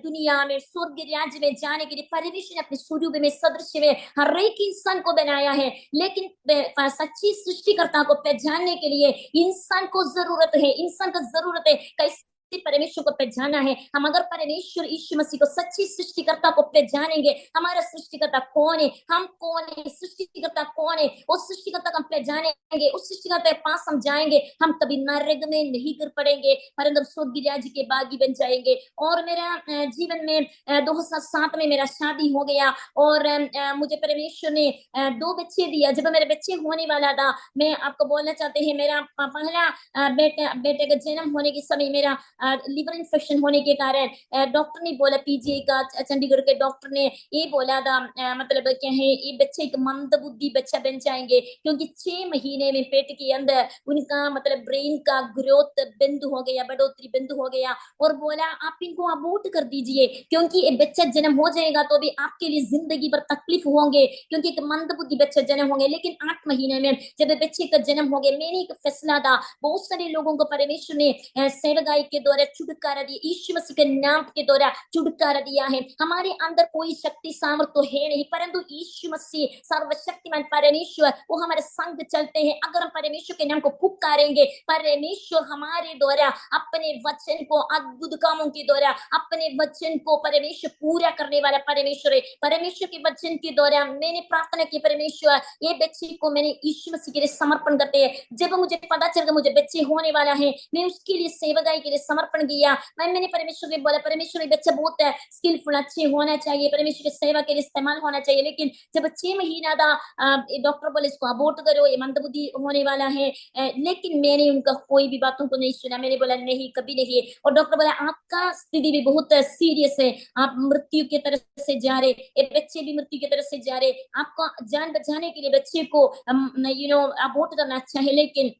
दुनिया में स्वर्ग राज्य में जाने के लिए परमेश्वर ने अपने स्वरूप में सदृश्य में हर एक इंसान को बनाया है। लेकिन सच्ची सृष्टिकर्ता को पहचानने के लिए इंसान को जरूरत है, इंसान को जरूरत है कैसे परमेश्वर को पहचाना है। हम अगर परमेश्वर यीशु मसीह को सच्ची सृष्टिकर्ता को पहचानेंगे, हमारा सृष्टिकर्ता कौन है, हम कौन है, सृष्टिकर्ता कौन है, उस सृष्टिकर्ता को हम पहचानेंगे, उस सृष्टिकर्ता के पास हम जाएंगे, हम कभी नरक में नहीं गिर पड़ेंगे, परंतु स्वर्ग राज्य के बागी बन जाएंगे। और मेरा जीवन में 2007 में मेरा शादी हो गया और मुझे परमेश्वर ने 2 बच्चे दिया। जब मेरे बच्चे होने वाला था, मैं आपको बोलना चाहते हैं, मेरा पहला बेटे का जन्म होने के समय मेरा लिवर इन्फेक्शन होने के कारण डॉक्टर ने बोला, पीजीआई का चंडीगढ़ के डॉक्टर ने ये बोला था, मतलब क्या है, ये बच्चे एक मंदबुद्धि बच्चा बन जाएंगे, क्योंकि 6 महीने में पेट के अंदर उनका मतलब ब्रेन का ग्रोथ बंद हो गया, बढ़ोतरी बंद हो गया। और बोला आप इनको अबॉर्ट कर दीजिए, क्योंकि ये बच्चा जन्म हो जाएगा तो भी आपके लिए जिंदगी भर तकलीफ होंगे, क्योंकि एक मंदबुद्धि बच्चा जन्म होंगे। लेकिन 8 महीने में जब बच्चे का जन्म हो गया, मैंने एक फैसला था, बहुत सारे लोगों को परमेश्वर ने सेवगाई के द्वारा छुटकारा दिया, यीशु मसीह के नाम के द्वारा छुटकारा दिया है। हमारे अंदर कोई शक्ति सामर्थ तो है नहीं, परंतु यीशु मसीह सर्वशक्तिमान परमेश्वर वो हमारे संग चलते हैं। अगर हम परमेश्वर के नाम को पुकारेंगे, परमेश्वर हमारे द्वारा अपने वचन को अद्भुत कामों के द्वारा अपने वचन को परमेश्वर पूरा करने वाला परमेश्वर है। परमेश्वर के वचन के द्वारा मैंने प्रार्थना की, परमेश्वर ये बच्चे को मैंने यीशु मसीह के लिए समर्पण करते हैं। जब मुझे पता चल गया मुझे बच्चे होने वाला है, मैं उसके लिए सेवकाई के लिए समर्पण किया। मैंने परमेश्वर को बोला, परमेश्वर ये बच्चा बहुत स्किलफुल अच्छे होना चाहिए, परमेश्वर की सेवा के लिए इस्तेमाल होना चाहिए। लेकिन जब 6 महीना था, डॉक्टर बोले इसको अबॉर्ट करो, ये मंदबुद्धि होने वाला है। लेकिन मैंने उनका कोई भी बातों को नहीं सुना, मैंने बोला नहीं, कभी नहीं। और डॉक्टर बोला आपका स्थिति भी बहुत सीरियस है, आप मृत्यु की तरफ से जा रहे, ये बच्चे भी मृत्यु की तरफ से जा रहे, आपको जान बचाने के लिए बच्चे को अबॉर्ट करना अच्छा है। लेकिन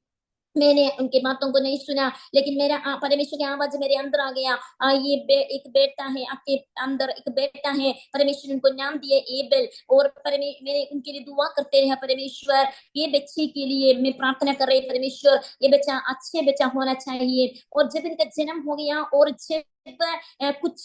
मैंने उनकी बातों को नहीं सुना। लेकिन मेरा परमेश्वर की आवाज मेरे अंदर आ गया, एक बेटा है, आपके अंदर एक बेटा है, परमेश्वर ने उनको नाम दिया एबेल। और मैंने उनके लिए दुआ करते रहा, परमेश्वर ये बच्चे के लिए मैं प्रार्थना कर रही, परमेश्वर ये बच्चा अच्छे बच्चा होना चाहिए। और जब इनका जन्म हो गया और जब कुछ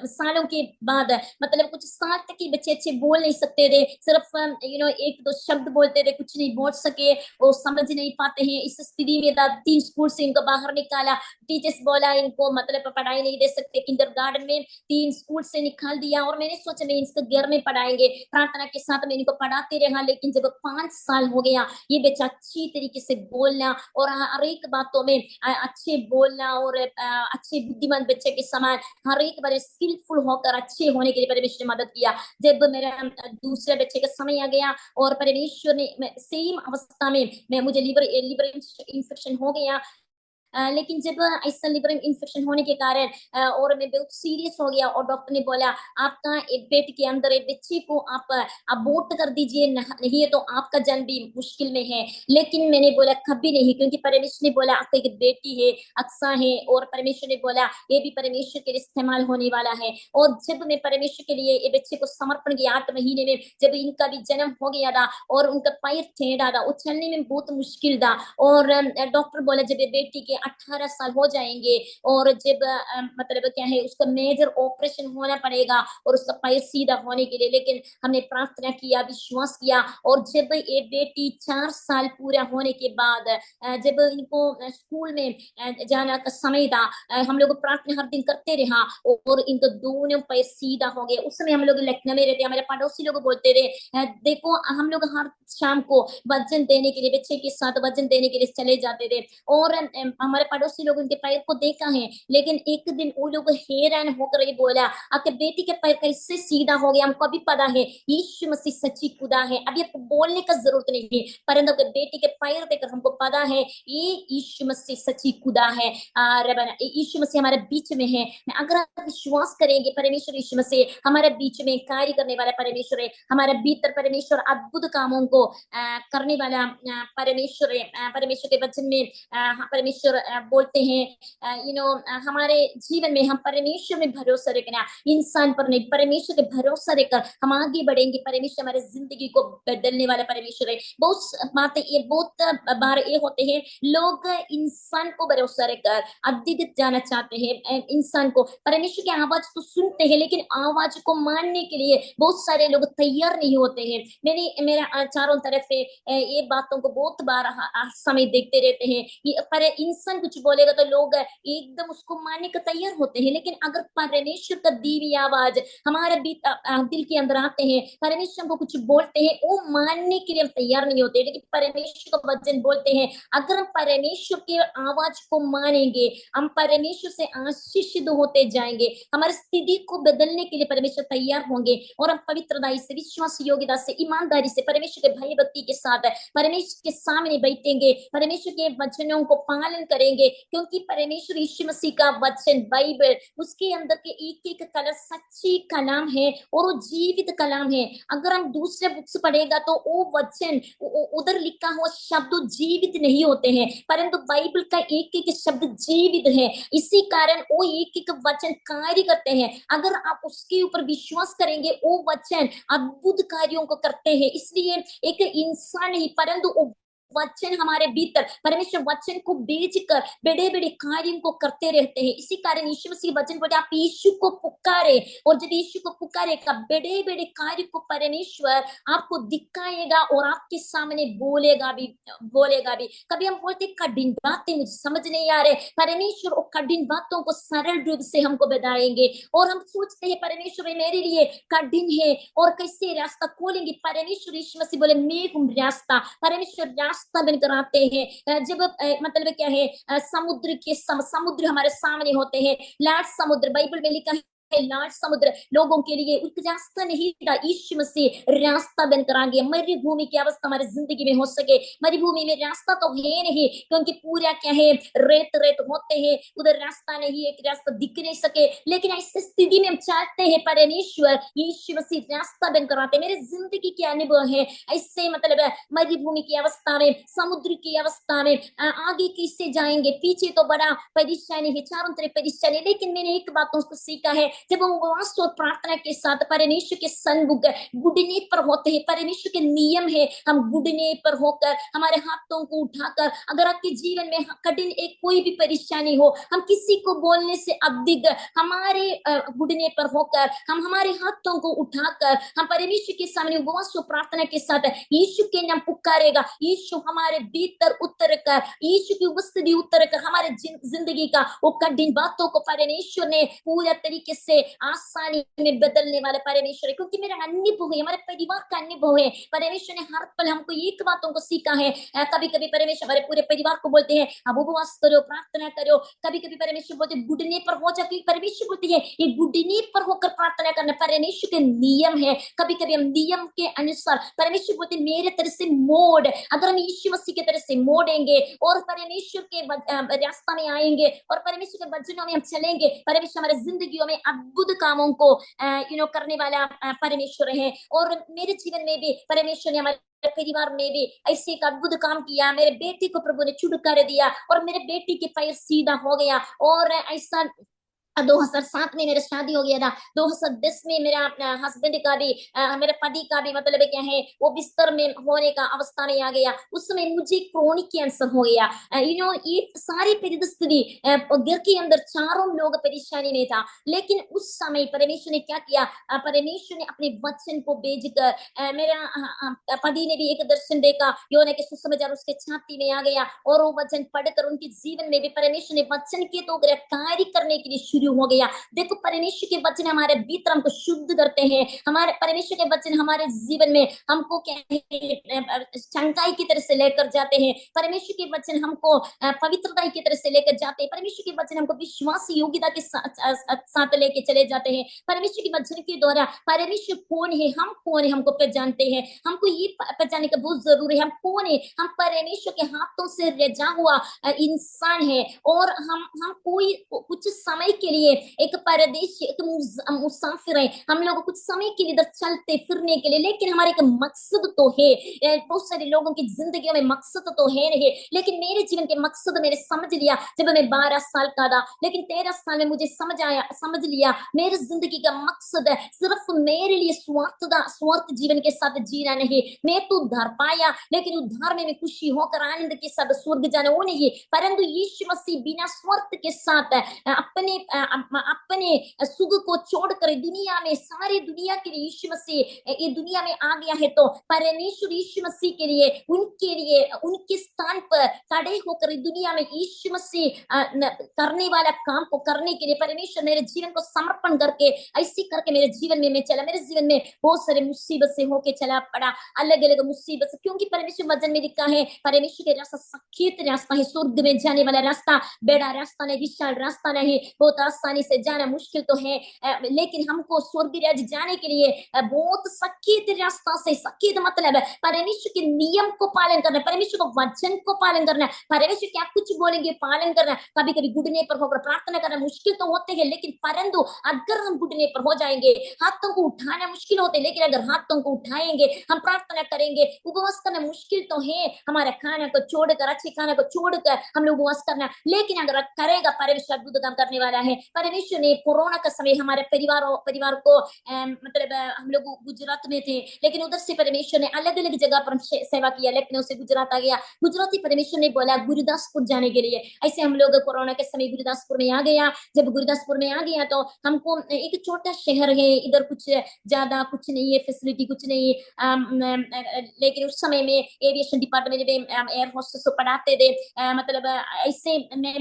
सालों के बाद, मतलब कुछ साल तक ही बच्चे अच्छे बोल नहीं सकते थे, सिर्फ 1-2 शब्द बोलते थे, कुछ नहीं बोल सके, वो समझ नहीं पाते हैं। इस स्थिति में 3 स्कूल से इनको बाहर निकाला, टीचर्स बोला इनको मतलब पढ़ाई नहीं दे सकते, किंडरगार्टन में 3 स्कूल से निकाल दिया। और मैंने सोचा मैं इसको घर में पढ़ाएंगे, प्रार्थना के साथ मैं इनको पढ़ाते रहा। लेकिन जब 5 साल हो गया, ये बच्चा अच्छी तरीके से बोलना और हर एक बातों में अच्छे बोलना और अच्छे बुद्धिमान बच्चे के समान हर एक बार स्किलफुल होकर अच्छे होने के लिए परमेश्वर ने मदद किया। जब मेरा दूसरे बच्चे का समय आ गया और परमेश्वर ने सेम अवस्था में मुझे लिवर इन्फेक्शन हो गया, लेकिन जब ऐसा लिवर इन्फेक्शन होने के कारण और मैं बहुत सीरियस हो गया, और डॉक्टर ने बोला आपका एक पेट के अंदर एक बच्चे को आप अबॉर्ट कर दीजिए, नहीं है तो आपका जन्म भी मुश्किल में है। लेकिन मैंने बोला कभी नहीं, क्योंकि परमेश्वर ने बोला आपकी एक बेटी है, अक्सा है, और परमेश्वर ने बोला ये भी परमेश्वर के लिए इस्तेमाल होने वाला है। और जब मैं परमेश्वर के लिए ये बच्चे को समर्पण किया 8 महीने में, जब इनका भी जन्म हो गया था और उनका पैर टेढ़ा था, उछलने में बहुत मुश्किल था, और डॉक्टर बोला जब ये बेटी के 18 साल हो जाएंगे और जब मतलब क्या है उसका मेजर ऑपरेशन होना पड़ेगा और उसका पैर सीधा होने के लिए। लेकिन हमने प्रार्थना किया, विश्वास किया, और जब ये बेटी 4 साल पूरा होने के बाद जब इनको स्कूल में जाना का समय था, हम लोग प्रार्थना हर दिन करते रहा और इनको दोनों पैर सीधा हो गए। उस समय हम लोग लखनऊ में रहते, हमारे पड़ोसी लोग बोलते थे देखो हम लोग हर शाम को वजन देने के लिए, बच्चे के साथ वजन देने के लिए चले जाते थे, और हमारे पड़ोसी लोग उनके पैर को देखा है। लेकिन एक दिन वो लोग हैरान होकर ये बोला आपके बेटी के पैर कैसे सीधा हो गया, हमको अभी पता है यीशु मसीह सच्ची खुदा है, अभी आपको बोलने का जरूरत नहीं है, परंतु आपके बेटी के पैर देखकर हमको पता है ये यीशु मसीह सच्ची खुदा है। यीशु मसीह हमारे बीच में है। अगर आप विश्वास करेंगे परमेश्वर यीशु मसीह हमारे बीच में कार्य करने वाला परमेश्वर है, हमारे भीतर परमेश्वर अद्भुत कामों को करने वाला परमेश्वर है। परमेश्वर के वचन में परमेश्वर बोलते हैं हमारे जीवन में हम परमेश्वर में भरोसा रखना, इंसान पर नहीं, परमेश्वर के भरोसा रखकर हम आगे बढ़ेंगे। परमेश्वर हमारे जिंदगी को बदलने वाला परमेश्वर है। बहुत बातें ये बहुत बार ये होते हैं लोग इंसान को भरोसा रखकर अधिक जाना चाहते हैं, इंसान को परमेश्वर की आवाज तो सुनते हैं लेकिन आवाज को मानने के लिए बहुत सारे लोग तैयार नहीं होते हैं। मेरा चारों तरफ से ये बातों को बहुत बार समय देखते रहते हैं कि पर इंसान कुछ बोलेगा तो लोग एकदम उसको मानने को तैयार होते हैं, लेकिन अगर परमेश्वर का दी हुई आवाज हमारे दिल के अंदर आते हैं, परमेश्वर को कुछ बोलते हैं, वो मानने के लिए हम तैयार नहीं होते। लेकिन परमेश्वर का वचन बोलते हैं अगर हम परमेश्वर की आवाज को मानेंगे हम परमेश्वर से आशीषित होते जाएंगे, हमारी स्थिति को बदलने के लिए परमेश्वर तैयार होंगे, और हम पवित्रताई से, विश्वास योग्यता से, ईमानदारी से, परमेश्वर के भय भक्ति के साथ परमेश्वर के सामने बैठेंगे, परमेश्वर के वचनों को पालन करेंगे, क्योंकि परमेश्वर यीशु मसीह का वचन बाइबल उसके अंदर के एक एक कलम सच्ची कलाम है और वो जीवित कलाम है। अगर हम दूसरे बुक्स पढ़ेगा तो वो वचन उधर लिखा हुआ शब्द जीवित नहीं होते हैं, परंतु बाइबल का एक एक शब्द जीवित है। इसी कारण वो एक एक वचन कार्य करते हैं। अगर आप उसके ऊपर विश्वास करेंगे वो वचन अद्भुत कार्यों को करते हैं। इसलिए एक इंसान नहीं परंतु वचन हमारे भीतर, परमेश्वर वचन को बेचकर बड़े बड़े कार्यों को करते रहते हैं। इसी कारण यीशु मसीह वचन बोले आप यीशु को पुकारे, और जब यीशु को पुकारेगा बड़े बड़े कार्य को परमेश्वर आपको दिखाएगा और आपके सामने बोलेगा भी। कभी हम बोलते कठिन बातें मुझे समझ नहीं आ रहे, परमेश्वर वो कठिन बातों को सरल रूप से हमको बताएंगे, और हम सोचते हैं परमेश्वर मेरे लिए कठिन है और कैसे रास्ता खोलेंगे। परमेश्वर यीशु मसीह बोले मैं हूँ रास्ता। परमेश्वर रास्ता बनकर आते हैं। जब मतलब क्या है समुद्र हमारे सामने होते हैं, लाल समुद्र बाइबल में लिखा है लाल समुद्र लोगों के लिए एक रास्ता नहीं था, यीशु मसीह रास्ता बनकर आ गया। मरुभूमि की अवस्था हमारी जिंदगी में हो सके, मरुभूमि में रास्ता तो है नहीं क्योंकि पूरा क्या है रेत रेत होते हैं, उधर रास्ता नहीं है, रास्ता दिख नहीं सके, लेकिन ऐसी स्थिति में हम चाहते हैं परमेश्वर यीशु मसीह रास्ता बनकर आते। मेरे जिंदगी के अनुभव है ऐसे, मतलब मरुभूमि की अवस्था में, समुद्र की अवस्था में आगे कैसे जाएंगे, पीछे तो बड़ा परेशानी है, चारों तरफ परेशानी। लेकिन मैंने एक बात उसको सीखा है, जब हम उपवास और प्रार्थना के साथ परमेश्वर के सन्मुख गुडने पर होते हैं, परमेश्वर के नियम है हम गुडने पर होकर हमारे हाथों को उठाकर, अगर आपके जीवन में कठिन एक कोई भी परेशानी हो, हम किसी को बोलने से अधिक हमारे गुडने पर होकर हम हमारे हाथों को उठाकर हम परमेश्वर के सामने उपवास और प्रार्थना के साथ यीशु के नाम पुकारेगा, यीशु हमारे भीतर उतर कर, यीशु की उपस्थिति उतर कर हमारे जिंदगी का वो कठिन बातों को परमेश्वर ने पूरा तरीके से आसानी में बदलने वाला परमेश्वर है, क्योंकि मेरा अनुभव है, हमारे परिवार का अनुभव है। परमेश्वर ने हर पल हमको एक बातों को सीखा है। कभी कभी परमेश्वर हमारे पूरे परिवार को बोलते हैं अब उपवास करो, प्रार्थना करो। कभी कभी परमेश्वर बोलते घुटने पर हो जाके, परमेश्वर बोलते हैं ये घुटने पर होकर प्रार्थना करना परमेश्वर के नियम है। कभी कभी हम नियम के अनुसार, परमेश्वर बोलते मेरे तरह से मोड़, अगर हम यीशु मसीह की तरह से मोड़ेंगे और परमेश्वर के रास्ता में आएंगे और परमेश्वर के वचनों में हम चलेंगे, परमेश्वर हमारे जिंदगियों में अद्भुत कामों को करने वाला परमेश्वर है। और मेरे जीवन में भी परमेश्वर ने हमारे परिवार में भी ऐसे एक अद्भुत काम किया। मेरे बेटे को प्रभु ने छुटकारा दिया और मेरे बेटी के पैर सीधा हो गया। और ऐसा 2007 में मेरा शादी हो गया था। 2010 में मेरा हस्बैंड का भी मेरे पति का भी मतलब क्या है वो बिस्तर में होने का अवस्था में आ गया। उस समय मुझे क्रोनिक कैंसर हो गया। ये सारी परिस्थिति घर के अंदर चारों लोग परेशानी में था। लेकिन उस समय परमेश्वर ने क्या किया, परमेश्वर ने अपने वचन को भेजकर मेरा पति ने भी एक दर्शन देखा, योना के सुसमाचार उसके छाती में आ गया और वो वचन पढ़कर उनके जीवन में भी परमेश्वर ने वचन के तो कार्य करने के लिए शुरू हो गया। देखो परमेश्वर के वचन हमारे भीतर हमको शुद्ध करते हैं। हमारे परमेश्वर के वचन हमारे जीवन में हमको क्या है चंगाई की तरह से लेकर जाते हैं। परमेश्वर के वचन हमको पवित्रता की तरह से लेकर जाते हैं। परमेश्वर के वचन हमको विश्वास योग्यता के साथ लेके चले जाते हैं। परमेश्वर के वचन के द्वारा परमेश्वर कौन है, हम कौन है, हमको पहचानते हैं। हमको ये पहचानने का बहुत जरूरी है हम कौन है। हम परमेश्वर के हाथों से रचा हुआ इंसान है और हम कोई कुछ समय के लिए एक परदेशी, एक मुसाफिर है। हम लोग कुछ समय के लिए इधर चलते फिरने के लिए, लेकिन हमारे एक मकसद तो है। बहुत सारे लोगों की जिंदगी में मकसद तो है नहीं, लेकिन मेरे जीवन के मकसद मैंने समझ लिया जब मैं 12 साल का था। लेकिन 13 साल में मुझे समझ लिया मेरे जिंदगी का मकसद है सिर्फ मेरे लिए स्वार्थ जीवन के साथ जीना नहीं। मैं तो उद्धार पाया, लेकिन उद्धार में मैं खुशी होकर आनंद के साथ स्वर्ग जाना वो नहीं, परंतु यीशु मसीह बिना स्वार्थ के साथ अपने सुख को छोड़कर दुनिया में, सारी दुनिया के लिए यीशु मसीह ये दुनिया में आ गया है। तो परमेश्वर यीशु मसीह के लिए उनके स्थान पर खड़े होकर दुनिया में यीशु मसीह करने वाला काम को करने के लिए परमेश्वर मेरे जीवन को समर्पण करके ऐसे करके मेरे जीवन में मैं चला। मेरे जीवन में बहुत सारे मुसीबत से होके चला पड़ा, अलग अलग मुसीबत से, क्योंकि परमेश्वर वचन में लिखा है परमेश्वर के रास्ता सखेत रास्ता है, स्वर्ग में जाने वाला रास्ता, बेड़ा रास्ता नहीं, विशाल रास्ता नहीं। बहुत आसानी से जाना मुश्किल तो है, लेकिन हमको स्वर्ग राज्य जाने के लिए बहुत सखेत रास्ता से, सखेत मतलब परमेश्वर के नियम को पालन करना, परमेश्वर को वचन को पालन करना, परमेश्वर क्या कुछ बोलेंगे पालन करना। कभी कभी घुटने पर होकर प्रार्थना करना मुश्किल तो होते हैं, लेकिन परंतु अगर हम घुटने पर हो जाएंगे, हाथों को उठाना मुश्किल होते, लेकिन अगर हाथों को उठाएंगे, हम प्रार्थना करेंगे, उपवास करना मुश्किल तो है, हमारे खाने को छोड़कर, अच्छे खाने को छोड़कर हम लोग उपवास करना, लेकिन अगर करेगा परमेश्वर अद्भुत काम करने वाला है। परमेश्वर ने कोरोना का समय हमारे परिवार को मतलब हम लोग गुजरात में थे, लेकिन उधर से परमेश्वर ने अलग अलग जगह पर सेवा किया। लखनऊ से गुजरात आ गया, गुजराती परमेश्वर ने बोला गुरुदासपुर जाने के लिए। ऐसे हम लोग कोरोना के समय गुरुदासपुर में आ गया। जब गुरुदासपुर में आ गया तो हमको एक छोटा शहर है, इधर कुछ ज्यादा कुछ नहीं है, फैसिलिटी कुछ नहीं, लेकिन उस समय में एविएशन डिपार्टमेंट में एयर होस्टेस को पढ़ाते थे। मतलब ऐसे मैं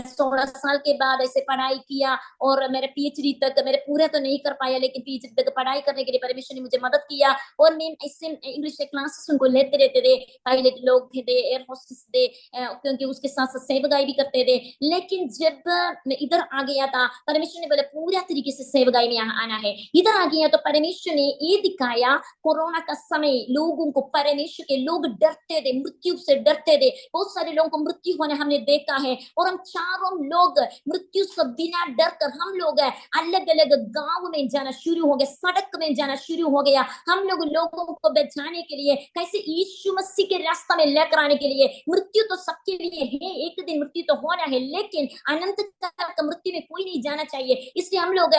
16 साल के बाद ऐसे पढ़ाई किया और मेरे पीएचडी तक, मेरे पूरा तो नहीं कर पाया, लेकिन पीएचडी तक पढ़ाई करने के लिए परमेश्वर ने मुझे मदद किया। और मैं ऐसे इंग्लिश के क्लासेस उनको लेते रहते थे, पायलट लोग थे, एयर होस्टेस थे, क्योंकि उसके साथ साथ सेवगाई भी करते थे। लेकिन जब मैं इधर आ गया था, परमेश्वर ने बोला पूरा तरीके से सेवगाई में आना है। इधर आ गया तो परमेश्वर ने ये दिखाया, कोरोना का समय लोगों को, परमेश्वर के लोग डरते थे, मृत्यु से डरते थे। बहुत सारे लोगों को मृत्यु होने हमने देखा है, और हम चारों लोग मृत्यु से बिना डर कर हम लोग अलग अलग गांव में जाना शुरू हो गया, सड़क में जाना शुरू हो गया। हम लोगों को बचाने के लिए, कैसे यीशु मसीह के रास्ता में लेकर आने के लिए। मृत्यु तो सबके लिए है, एक दिन मृत्यु तो होना है, लेकिन अनंत काल का मृत्यु में कोई नहीं जाना चाहिए। इसलिए हम लोग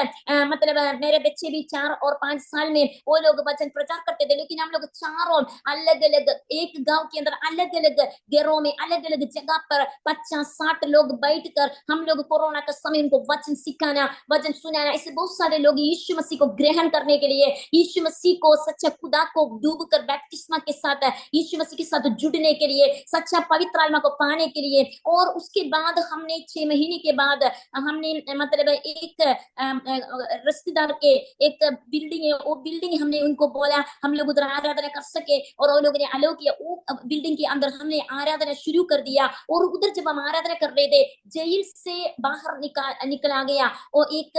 मतलब मेरे बच्चे भी 4 और 5 साल में वो लोग वचन प्रचार करते थे, लेकिन हम लोग चारों अलग अलग एक गांव के अंदर अलग अलग घरों में अलग अलग जगह पर 50-60 लोग बैठकर हम लोग कोरोना का समय उनको वचन सिखाना, वचन सुनाना। ऐसे बहुत सारे लोग यीशु मसीह को ग्रहण करने के लिए, यीशु मसीह को सच्चा खुदा को डूब कर बैप्टिस्मा के साथ यीशु मसीह के साथ जुड़ने के लिए, सच्चा पवित्र आत्मा को पाने के लिए। और उसके बाद हमने 6 महीने के बाद हमने मतलब एक रिश्तेदार के एक बिल्डिंग है, वो बिल्डिंग हमने उनको बोला हम लोग उधर आराधना कर सके, और वो लोग ने अलाउ किया। वो बिल्डिंग के अंदर हमने आराधना शुरू कर दिया। और उधर जब हम आराधना कर रहे थे, जेल से बाहर निकला गया वो एक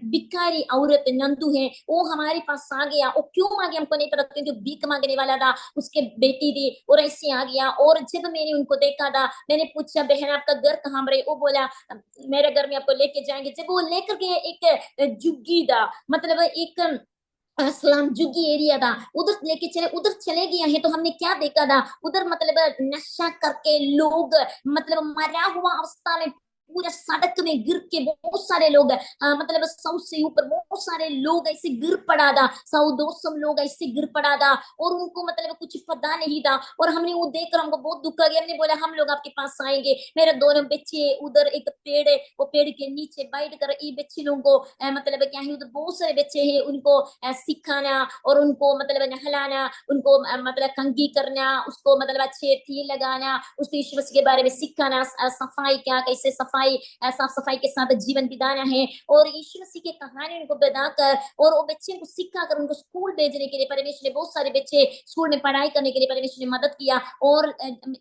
भिखारी औरत नंदू है, वो हमारे पास आ गया। वो क्यों आ गया हमको नहीं पता, क्योंकि जो भीख मांगने वाला था उसके बेटी थी, और ऐसे आ गया। और जब मैंने उनको देखा था, मैंने पूछा बहन आपका घर कहाँ रहे? वो बोला मेरे घर में आपको लेके जाएंगे। जब वो लेकर गए, एक जुग्गी था, मतलब एक सलाम जुगी एरिया था, उधर लेके चले, उधर चले गया है। तो हमने क्या देखा था उधर, मतलब नशा करके लोग, मतलब मरा हुआ अवस्था में पूरा सड़क में गिर के बहुत सारे लोग, मतलब 100 से ऊपर बहुत सारे लोग ऐसे गिर पड़ा था, 100-200 लोग ऐसे गिर पड़ा था, और उनको मतलब कुछ पता नहीं था। और हमने वो देखकर हमको बहुत दुख आ गया। हमने बोला हम लोग आपके पास आएंगे। मेरे दोनों बच्चे उधर एक पेड़ है, वो पेड़ के नीचे बैठ कर ये बच्चे लोगों को मतलब क्या है, उधर बहुत सारे बच्चे हैं, उनको सिखाना और उनको मतलब नहलाना, उनको मतलब कंघी करना, उसको मतलब अच्छे तेल लगाना, उसको यीशु मसीह के बारे में सिखाना, सफाई क्या, कैसे सफाई साफ सफाई के साथ जीवन बिताना है। और यीशु मसीह की कहानी उनको बताकर और वो बच्चे को सिखाकर उनको स्कूल भेजने के लिए परमेश्वर ने बहुत सारे बच्चे स्कूल में पढ़ाई करने के लिए परमेश्वर ने मदद किया। और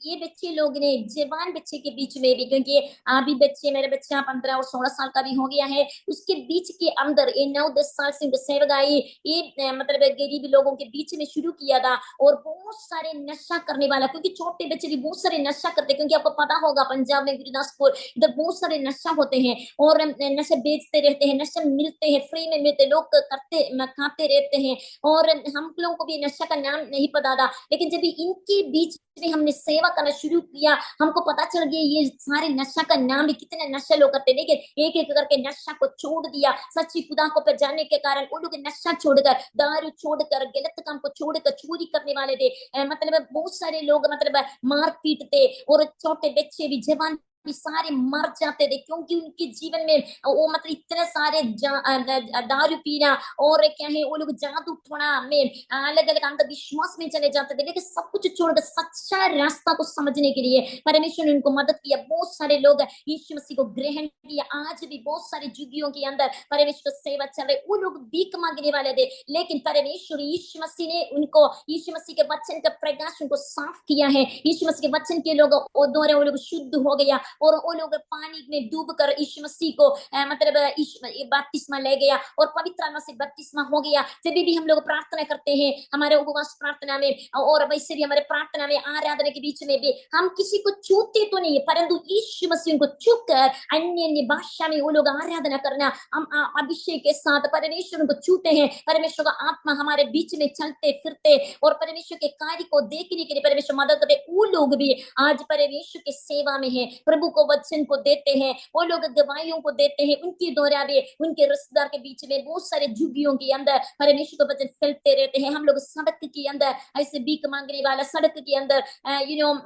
ये बच्चे लोग ने जवान बच्चे के बीच में भी, क्योंकि अभी बच्चे, मेरे बच्चा 15 और 16 साल का भी हो गया है, उसके बीच के अंदर ये 9-10 साल से उनको सेवकाई ये मतलब गरीब लोगों के बीच में शुरू किया था। और बहुत सारे नशा करने वाला, क्योंकि छोटे बच्चे भी बहुत सारे नशा करते, क्योंकि आपको पता होगा पंजाब में गुरदासपुर इधर बहुत सारे नशा होते हैं, और नशा बेचते रहते हैं, नशा मिलते हैं, फ्री में मिलते, लोग करते खाते रहते हैं। और हम लोगों को भी नशा का नाम नहीं पता था, लेकिन जब इनके बीच में हमने सेवा करना शुरू किया, हमको पता चल गया ये सारे नशा का नाम भी, कितने नशा लोग करते। लेकिन एक एक करके नशा को छोड़ दिया, सच्ची खुदा को पहचानने के कारण वो लोग नशा छोड़कर, दारू छोड़कर, गलत काम को छोड़कर, चोरी करने वाले थे, मतलब बहुत सारे लोग मतलब मार पीटते, और छोटे बच्चे भी, जवान भी सारे मर जाते थे, क्योंकि उनके जीवन में वो मतलब इतने सारे दारू पीना और क्या है, वो लोग जादू टोना में अलग अलग अंधविश्वास में चले जाते थे। लेकिन सब कुछ छोड़कर सच्चा रास्ता को समझने के लिए परमेश्वर ने उनको मदद किया। बहुत सारे लोग यीशु मसीह को ग्रहण किया। आज भी बहुत सारे जुगियों के अंदर परमेश्वर सेवा चल रही, वो लोग भीख मांगने वाले थे, लेकिन परमेश्वर यीशु मसीह ने उनको, यीशु मसीह के वचन का प्रकाश उनको साफ किया है। यीशु मसीह के वचन के लोग द्वारा वो लोग शुद्ध हो गया, और वो लोग पानी में डूबकर यीशु मसीह को मतलब बपतिस्मा ले गया, और पवित्र आत्मा से बपतिस्मा हो गया। जब भी हम लोग प्रार्थना करते हैं, हमारे उपवास प्रार्थना में, और वैसे भी हमारे प्रार्थना में, आराधना के बीच में भी, हम किसी को छूते तो नहीं है, परंतु यीशु मसीह को छू कर अन्य अन्य भाषा में वो लोग आराधना करना, हम अभिषेक के साथ परमेश्वर को छूते हैं। परमेश्वर का आत्मा हमारे बीच में चलते फिरते और परमेश्वर के कार्य को देखने के लिए परमेश्वर मदद करते। वो लोग भी आज परमेश्वर की सेवा में है, प्रभु को वचन को देते हैं, वो लोग गवाहियों को देते हैं। उनके द्वारा भी उनके रिश्तेदार के बीच में बहुत सारे झुग्गियों के अंदर परमेश्वर का वचन फैलते रहते हैं। हम लोग सड़क के अंदर ऐसे भीख मांगने वाला, सड़क के अंदर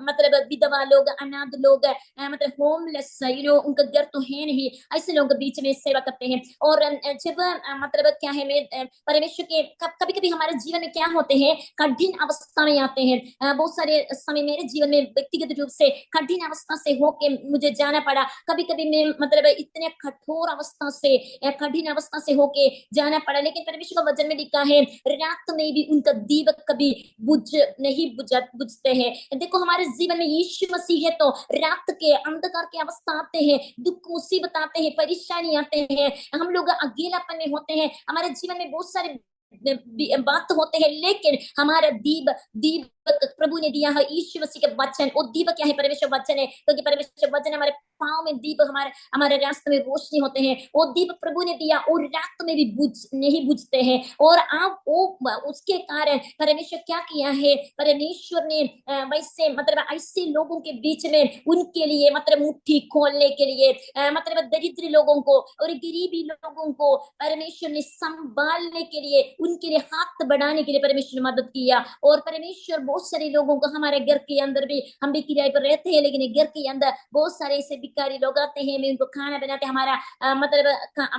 मतलब विधवा लोग, अनाथ लोग, मतलब होमलेस, उनका घर तो है नहीं, ऐसे लोगों के बीच में सेवा करते हैं। और जब मतलब क्या है, मैं परमेश्वर के कभी कभी हमारे जीवन में क्या होते हैं, कठिन अवस्था में आते हैं। बहुत सारे समय मेरे जीवन में व्यक्तिगत रूप से कठिन अवस्था से होके मुझे जाना पड़ा। कभी कभी मैं मतलब इतने कठोर अवस्था से, कठिन अवस्था से होके जाना पड़ा, लेकिन परमेश्वर का वचन में लिखा है रात में भी उनका दीपक कभी बुझते हैं। देखो हमारे जीवन में यीशु मसीह है, तो रात के अंधकार के अवस्था आते हैं, दुख मुसीबत आते हैं, परेशानी आते हैं, हम लोग अकेलापन में होते हैं, हमारे जीवन में बहुत सारे बात होते हैं, लेकिन हमारा दीप प्रभु ने दिया है यीशु मसीह के वचन। वो दीप क्या है? परमेश्वर वचन है, क्योंकि परमेश्वर वचन हमारे पाँव में दीप, हमारे रास्ते में रोशनी होते हैं। वो दीप प्रभु ने दिया, और रात में भी नहीं बुझते हैं। और आप वो उसके कारण परमेश्वर क्या किया है, परमेश्वर ने वैसे मतलब ऐसे लोगों के बीच में उनके लिए मतलब मुट्ठी खोलने के लिए, मतलब दरिद्र लोगों को और गरीबी लोगों को परमेश्वर ने संभालने के लिए, उनके लिए हाथ बढ़ाने के लिए परमेश्वर ने मदद किया। और परमेश्वर बहुत सारे लोगों को हमारे घर के अंदर भी, हम भी किराए पर रहते हैं, लेकिन घर के अंदर बहुत सारे ऐसे भिखारी लोग आते हैं, मैं उनको खाना बनाते, हमारा मतलब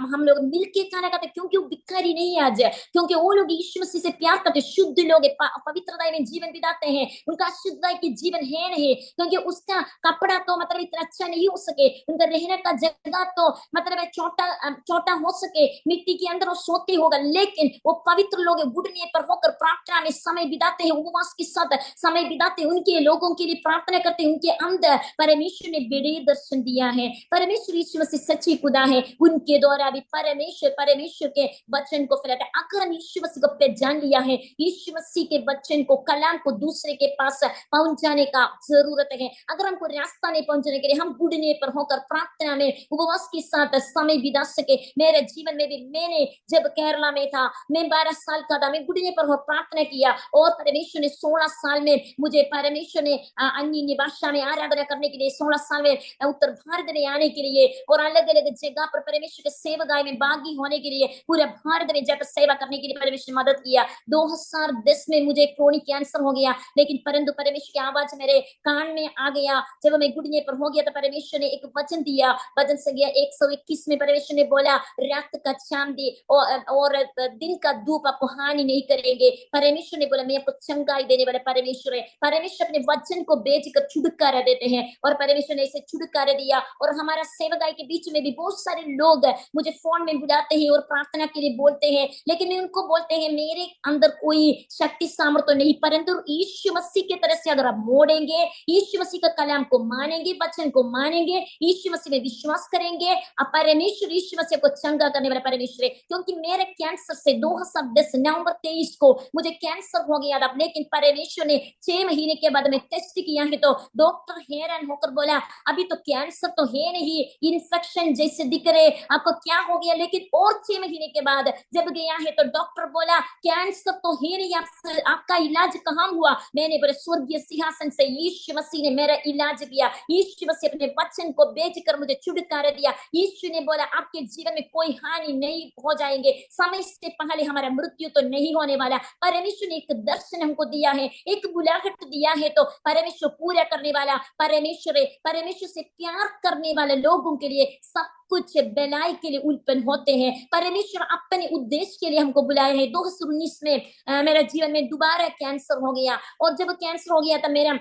हम लोग मिलके खाना खाते, क्योंकि वो भिखारी नहीं आज, क्योंकि वो लोग यीशु मसीह से प्यार करते, शुद्ध लोग पवित्रता में जीवन बिताते हैं, उनका शुद्धता की जीवन है नहीं, क्योंकि उसका कपड़ा तो मतलब इतना अच्छा नहीं हो सके, उनका रहने का जगह तो मतलब छोटा छोटा हो सके, मिट्टी के अंदर वो सोते होगा, लेकिन वो पवित्र लोग घुटने पर होकर प्रार्थना में समय बिताते हैं, उपवास के साथ समय बिताते हैं, उनके लोगों के लिए प्रार्थना करते हैं, उनके अंदर परमेश्वर ने बड़े दर्शन दिया है, परमेश्वर यीशु मसीह सच्ची खुदा है, उनके द्वारा भी परमेश्वर के वचन को फैलाता है। अगर हम यीशु मसीह को पहचान लिया है, यीशु मसीह के वचन को, कलाम को दूसरे के पास पहुंचाने का जरूरत है। अगर हमको रास्ता नहीं पहुंचाने के लिए हम घुटने पर होकर प्रार्थना में उपवास के साथ समय बिता सके, मेरे जीवन में भी, मैंने जब केरला में था, मैं 12 साल का था, मैं घुटने पर प्रार्थना किया, और परमेश्वर ने 16 साल में मुझे, परमेश्वर ने अन्य भाषा में आराधना करने के लिए 16 साल में उत्तर भारत में आने के लिए, और अलग अलग जगह पर परमेश्वर के सेवकाई में भागी होने के लिए, पूरे भारत में जाकर सेवा करने के लिए परमेश्वर ने मदद किया। 2010 में मुझे क्रोनिक कैंसर हो गया, लेकिन परंतु परमेश्वर की आवाज मेरे कान में आ गया, जब मैं घुटने पर हो गया तो परमेश्वर ने एक वचन दिया, वचन से गया 121 में परमेश्वर ने बोला, रात का चांदी और दिन का धूप आपको हानि नहीं करेंगे। परमेश्वर ने बोला, मैं आपको चंगाई देने वाला परमेश्वर है। परमेश्वर अपने वचन को बेचकर छुटकारा देते हैं, और परमेश्वर ने इसे छुटकारा दिया। और हमारा सेवकाई के बीच में भी बहुत सारे लोग मुझे फोन में बुलाते हैं और प्रार्थना के लिए बोलते हैं, लेकिन मैं उनको बोलते हैं, मेरे अंदर कोई शक्ति सामर्थ्य नहीं, परंतु यीशु मसीह की तरह से अगर आप मोड़ेंगे, यीशु मसीह का कलाम को मानेंगे, वचन को मानेंगे, यीशु मसीह में विश्वास करेंगे, अब परमेश्वर यीशु मसीह को चंगा करने वाला परमेश्वर है। क्योंकि मेरे कैंसर से 2010 नवंबर 23 को मुझे कैंसर हो गया था, लेकिन परमेश्वर ने 6 महीने के बाद में टेस्ट किया है, तो डॉक्टर हैरान होकर बोला, अभी तो कैंसर तो है नहीं, इन्फेक्शन जैसे दिख रहे, आपको क्या हो गया। लेकिन और 6 महीने के बाद जब गया है तो डॉक्टर बोला, कैंसर तो है नहीं, आपका इलाज कहाँ हुआ। मैंने बोले, स्वर्गीय सिंहासन से यीशु मसीह ने मेरा इलाज किया, यीशु मसीह अपने वचन को बेचकर मुझे छुटकारा दिया। यीशु ने बोला, आपके जीवन में कोई हानि नहीं हो जाएंगे, समय से पहले हमारा मृत्यु तो नहीं होने वाला। परमेश्वर ने एक दर्शन हमको दिया है, एक बुलाहट दिया है, तो परमेश्वर पूरा करने वाला परमेश्वर है। परमेश्वर से प्यार करने वाले लोगों के लिए सब कुछ भलाई के लिए उत्पन्न होते हैं। परमेश्वर अपने उद्देश्य के लिए हमको बुलाया है। 2019 में मेरा जीवन में दोबारा कैंसर हो गया, और जब कैंसर हो गया तो मेरा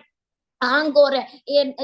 आंग और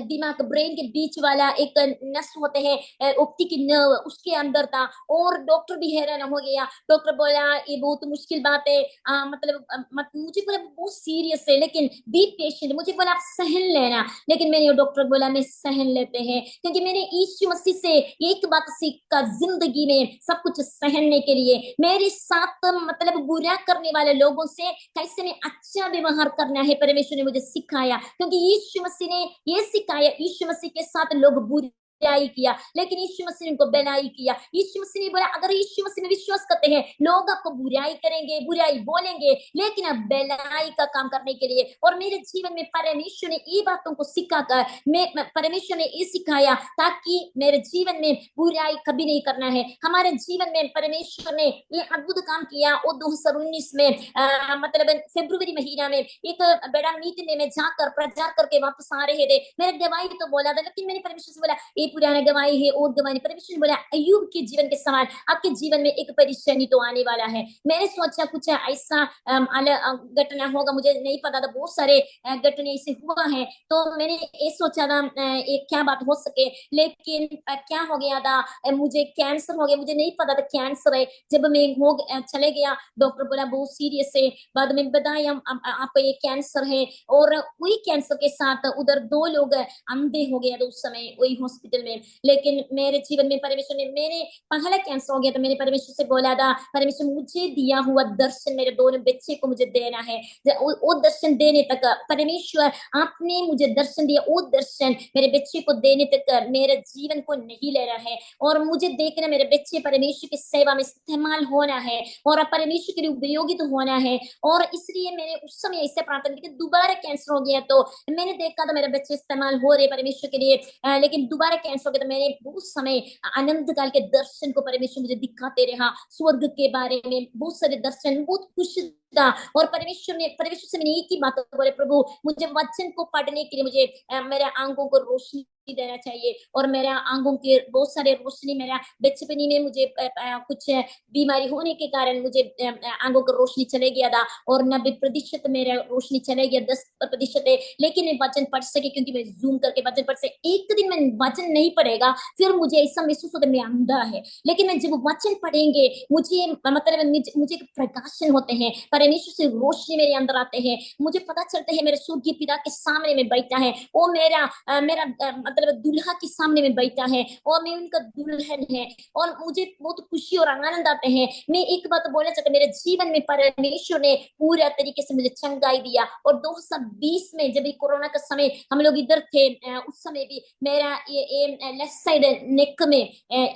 दिमाग, ब्रेन के बीच वाला एक नस होते हैं, ऑप्टिक नर्व, उसके अंदर था, और डॉक्टर भी हैरान हो गया। डॉक्टर बोला, ये बहुत मुश्किल बात है, मतलब मुझे बोला बहुत सीरियस है, लेकिन बी पेशेंट। मुझे बोला, आप सहन लेना, लेकिन मैंने डॉक्टर बोला, मैं सहन लेते हैं, क्योंकि मैंने यीशु मसीह से एक बात सीखा जिंदगी में, सब कुछ सहने के लिए। मेरे साथ मतलब बुरा करने वाले लोगों से कैसे में अच्छा व्यवहार करना है, परमेश्वर ने मुझे सिखाया, क्योंकि यीशु मसीह ने ये सिखाया। यीशु मसीह के साथ लोग बुराई किया, लेकिन यीशु मसीह ने उनको भलाई किया। यीशु मसीह ने बोला, अगर यीशु मसीह में विश्वास करते हैं, लोग आपको बुराई करेंगे, बुराई बोलेंगे, लेकिन अब भलाई का काम करने के लिए। और मेरे जीवन में परमेश्वर ने ये बातों को सिखाकर, परमेश्वर ने ये सिखाया, ताकि मेरे जीवन में बुराई कभी नहीं करना है। हमारे जीवन में परमेश्वर ने ये अद्भुत काम किया। और 2019 में मतलब फरवरी महीना में एक बड़ा मीटिंग में जाकर प्रचार करके वापस आ रहे थे। मेरे गवाही तो बोला था, लेकिन मैंने परमेश्वर से बोला, ये पुराना गवाही है, और गवाही। परमेश्वर ने बोला, अय्यूब के जीवन के समान आपके जीवन में एक परेशानी तो आने वाला है। मैंने सोचा कुछ ऐसा घटना होगा, मुझे नहीं पता था, बहुत सारे घटने ऐसे हुआ है, तो मैंने ये सोचा था एक क्या बात हो सके। लेकिन क्या हो गया था, मुझे कैंसर हो गया, मुझे नहीं पता था कैंसर है। जब मैं हो चले गया, डॉक्टर बोला बहुत सीरियस है, बाद में बताया आपको ये कैंसर है। और वही कैंसर के साथ उधर 2 लोग अंधे हो गया था उस समय वही हॉस्पिटल में। लेकिन मेरे जीवन में परमेश्वर ने, मैंने पहला कैंसर हो गया तो मैंने परमेश्वर से बोला था, परमेश्वर मुझे दिया हुआ दर्शन मेरे दोनों बच्चे को मुझे देना है। वो दर्शन देने तक परमेश्वर आपने मुझे दर्शन दिया, वो दर्शन मेरे बच्चे को देने तक मेरे जीवन को नहीं ले रहा है। और मुझे देखना मेरे बच्चे परमेश्वर की सेवा में इस्तेमाल होना है, और परमेश्वर के लिए उपयोगित होना है। और इसलिए मैंने उस समय ऐसे प्रार्थना की। दोबारा कैंसर हो गया तो मैंने देखा था मेरे बच्चे इस्तेमाल हो रहे परमेश्वर के लिए, लेकिन दोबारा कैंसर हो गया, तो मैंने बहुत समय अनंत काल के दर्शन को परमेश्वर मुझे दिखाते रहा, स्वर्ग के बारे में बहुत सारे दर्शन, बहुत खुश था। और परमेश्वर से मैंने एक ही बात बोले, प्रभु मुझे वचन को पढ़ने के लिए मुझे मेरे आंखों को रोशनी देना चाहिए। और मेरा आंखों के बहुत सारे रोशनी, मेरा बचपनी में मुझे कुछ बीमारी होने के कारण मुझे आंखों को रोशनी चले गया था, और 90% मेरा रोशनी चले गया, 10% है, लेकिन मैं वचन पढ़ सके क्योंकि मैं जूम करके वचन पढ़ सके। एक दिन मैं वचन नहीं पढ़ेगा फिर मुझे ऐसा महसूस होता है मैं अंधा है, लेकिन मैं जब वचन पढ़ेंगे मुझे मतलब मुझे प्रकाशन होते हैं, परमेश्वर से रोशनी मेरे अंदर आते हैं, मुझे पता चलता है मेरे स्वर्गीय पिता के सामने में बैठा है, वो मेरा मतलब दुल्हा के सामने में बैठा है, और मैं उनका दुल्हन है, और मुझे बहुत खुशी और आनंद आते हैं। मैं एक बात बोलना चाहती हूँ, मेरे जीवन में परमेश्वर ने पूरे तरीके से मुझे चंगाई दिया। और 2020 में जब कोरोना का समय हम लोग इधर थे, उस समय भी मेरा ये लेफ्ट साइड नेक में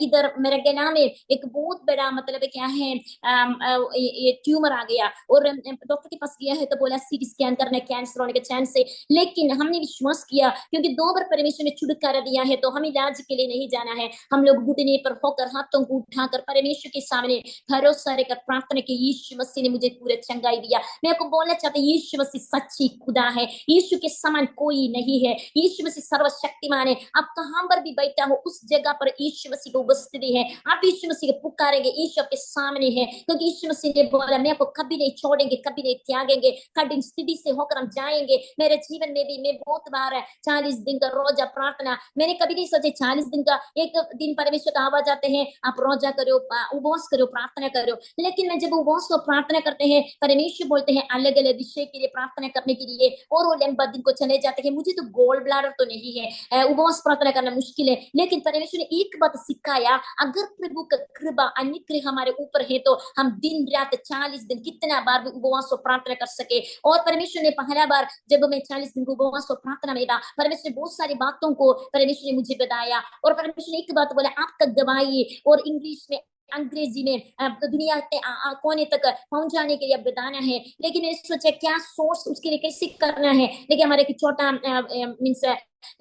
इधर मेरे गला में एक बहुत बड़ा मतलब क्या है ये ट्यूमर आ गया, और डॉक्टर के पास गया है तो बोला सीटी स्कैन करना, कैंसर होने के चांस है। लेकिन हमने विश्वास किया क्योंकि 2 बार परमेश्वर ने छुटकारा दिया है, तो हम इलाज के लिए नहीं जाना है। हम लोग घुटने पर होकर हाथों को उठाकर परमेश्वर के सामने भरोसा रखकर प्रार्थना की, यीशु मसीह ने मुझे पूरे चंगाई दिया। मैं आपको बोलना चाहती हूँ, यीशु मसीह सच्ची खुदा है, यीशु के समान कोई नहीं है, यीशु मसीह सर्वशक्तिमान है। आप कहां पर भी बैठा हो उस जगह पर यीशु मसीह की उपस्थिति है। आप यीशु मसीह को पुकारेंगे, यीशु आपके सामने है, क्योंकि यीशु मसीह ने बोला मैं आपको कभी नहीं छोड़ेंगे, कभी नहीं त्यागेंगे। कठिन स्थिति से होकर हम जाएंगे। मेरे जीवन में भी मैं बहुत बार 40 दिन का रोजा प्रार्थना, मैंने कभी नहीं सोचे 40 दिन का एक दिन परमेश्वर का आवाज आते हैं आप रोजा करो, उपवास करो, प्रार्थना करो। लेकिन मैं जब उपवास और प्रार्थना करते हैं, परमेश्वर बोलते हैं अलग अलग विषय के लिए प्रार्थना करने के लिए, और वो लंबा दिन को चले जाते हैं। मुझे तो गोल्ड ब्लैडर तो नहीं है, उपवास प्रार्थना करना मुश्किल है, लेकिन परमेश्वर ने एक बात सिखाया, अगर प्रभु का कृपा अनुग्रह हमारे ऊपर है तो हम दिन रात 40 दिन कितना बार भी उपवास और प्रार्थना कर सके। और परमेश्वर ने पहला बार जब मैं 40 दिन को उपवास और प्रार्थना में था, परमेश्वर ने बहुत सारी बातों को परमेश्वर ने मुझे बताया, और परमेश्वर ने एक बात बोला आपका गवाही, और इंग्लिश में अंग्रेजी में दुनिया के कोने तक पहुंचाने के लिए बताना है। लेकिन मैंने सोचा क्या सोर्स उसके लिए कैसे करना है, लेकिन हमारे एक छोटा मीन्स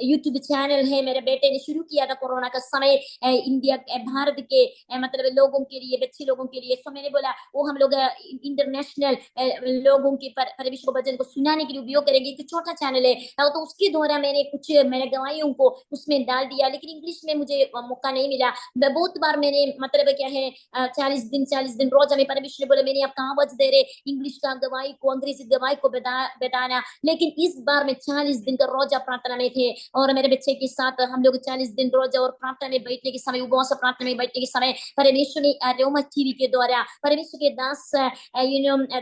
यूट्यूब चैनल है, मेरे बेटे ने शुरू किया था कोरोना का समय, इंडिया भारत के मतलब लोगों के लिए, बच्चे लोगों के लिए। सो मैंने बोला वो हम लोग इंटरनेशनल लोगों के परमेश्वर को वचन को सुनाने के लिए उपयोग करेंगे। एक छोटा चैनल है, तो उसके द्वारा मैंने कुछ मेरे गवाहियों को उसमें डाल दिया, लेकिन इंग्लिश में मुझे मौका नहीं मिला। बहुत बार मैंने मतलब क्या है 40 दिन रोजा में परमेश्वर ने बोला मैंने आपका आवाज दे रहे इंग्लिश का गवाही को, अंग्रेजी गवाही को बताना। लेकिन इस बार मैं 40 दिन का रोजा प्रार्थना में थे, और मेरे बच्चे के साथ हम लोग 40 दिन रोजा और प्रार्थना में बैठने के समय, उपवास प्रार्थना में बैठने के समय परमेश्वर ने रोमा टीवी के द्वारा, परमेश्वर के दास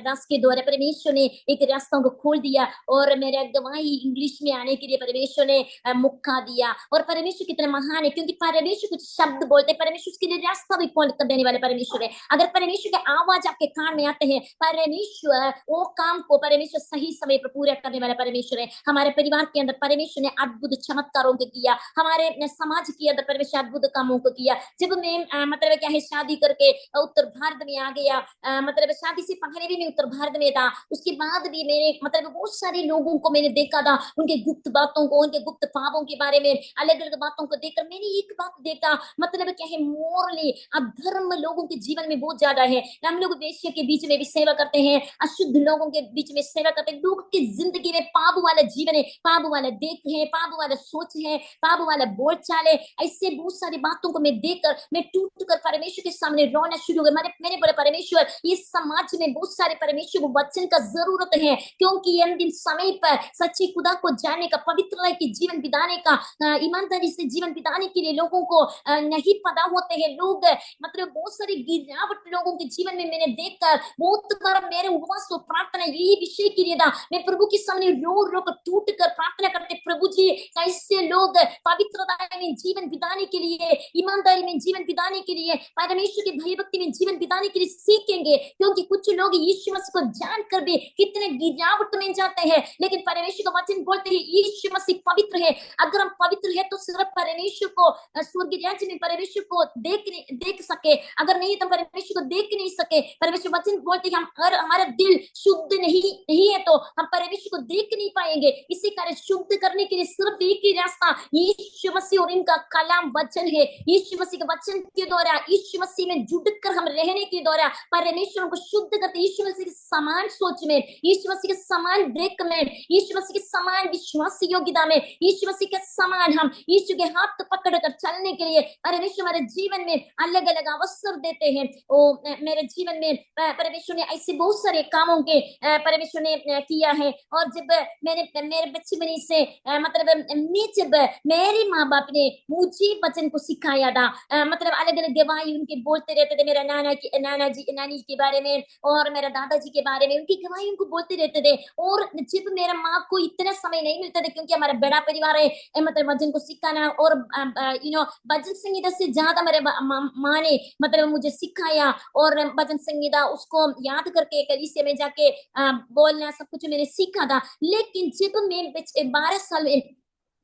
दास के द्वारा परमेश्वर ने एक रास्ता को खोल दिया, और मेरा गवाही इंग्लिश में आने के लिए परमेश्वर ने मौका दिया। और परमेश्वर कितना महान है, क्योंकि परमेश्वर कुछ शब्द बोलते, परमेश्वर उसके लिए रास्ता भी खोल कर देने वाले परमेश्वर है। अगर परमेश्वर के आवाज आपके कान में आते हैं, परमेश्वर वो काम को परमेश्वर सही समय पर पूरा करने वाला परमेश्वर है। हमारे परिवार के अंदर परमेश्वर ने अद्भुत चमत्कारों को किया, हमारे समाज के अंदर परमेश्वर अद्भुत कामों को किया। जब मैं मतलब क्या है शादी करके उत्तर भारत में आ गया, मतलब शादी से पहले भी मैं उत्तर भारत में था, उसके बाद भी मैंने मतलब बहुत सारे लोगों को मैंने देखा था, उनके गुप्त बातों को, उनके गुप्त पापों के बारे में अलग अलग बातों को देखकर मैंने एक बात देखा, मतलब क्या है मोरली अधर्म लोगों के जीवन में बहुत ज्यादा है। हम लोग वेश्या के बीच में भी सेवा करते हैं, अशुद्ध लोगों के बीच में सेवा करते हैं, लोगों की जिंदगी में पाप वाला जीवन है, पाप वाला देख है, पाप वाला सोच है, पाप वाला बोल चाल है। ऐसे बहुत सारी बातों को मैं देखकर मैं टूट कर परमेश्वर के सामने रोना शुरू हो गया। मैंने बोला परमेश्वर इस समाज में बहुत सारे परमेश्वर को वचन का जरूरत है, क्योंकि अंतिम समय पर सच्ची खुदा को जानने का, पवित्र के जीवन बिताने का, ईमानदारी से जीवन बिताने के लिए लोगों को नहीं पता होते हैं। लोग मतलब बहुत सारी गिरावट लोगों के जीवन में मैंने देखकर बहुत बार मेरे उपवास और प्रार्थना यही विषय के लिए था। मैं प्रभु के सामने रो रो कर टूट कर प्रार्थना करते, प्रभु जी कैसे लोग पवित्रता में जीवन बिताने के लिए, ईमानदारी में जीवन बिताने के लिए, परमेश्वर की भय भक्ति में जीवन बिताने के लिए सीखेंगे, क्योंकि कुछ लोग यीशु मसीह को जानकर भी कितने गिरावट में जाते हैं। लेकिन परमेश्वर का वचन बोलते हैं यीशु मसीह पवित्र है। अगर हम पवित्र है तो सिर्फ परमेश्वर को स्वर्गीय राज्य में परमेश्वर को देख सके, अगर नहीं तो परमेश्वर को देख नहीं सके। परमेश्वर वचन बोलते हैं हम अगर हमारा दिल शुद्ध नहीं है तो हम परमेश्वर को देख नहीं पाएंगे। इसी कारण शुद्ध करने के लिए सिर्फ एक ही रास्ता यीशु मसीह और इनका कलाम वचन है। यीशु मसीह के वचन के द्वारा, यीशु मसीह में जुड़कर हम रहने के द्वारा परमेश्वर को शुद्ध करते, यीशु मसीह के समान सोच में, यीशु मसीह के समान देख में, यीशु मसीह के समान विश्वास योग्यता में, यीशु मसीह के समान हम यीशु के हाथ पकड़कर चलने के लिए परमेश्वर हमारे जीवन में अलग अलग अवसर देते हैं। मेरे जीवन में परमेश्वर ने ऐसे बहुत सारे कामों के परमेश्वर ने किया है। और जब मेरे बच्चे बनी से मतलब मैं जब मेरे माँ बाप ने मुझे वचन को सिखाया था, मतलब अलग अलग गवाही उनके बोलते रहते थे, मेरा नानी के बारे में और मेरा दादाजी के बारे में उनकी गवाही उनको बोलते रहते थे। और जब मेरा माँ को इतना समय नहीं मिलता था, क्योंकि हमारा बड़ा परिवार है, मतलब वचन को सिखाना और भजन संगीता से ज्यादा मेरे माँ ने मतलब मुझे सिखाया और भजन संगीता उसको याद करके कलीसिया में जाके बोलना सब कुछ मैंने सीखा था। लेकिन जब मैं 12 साल में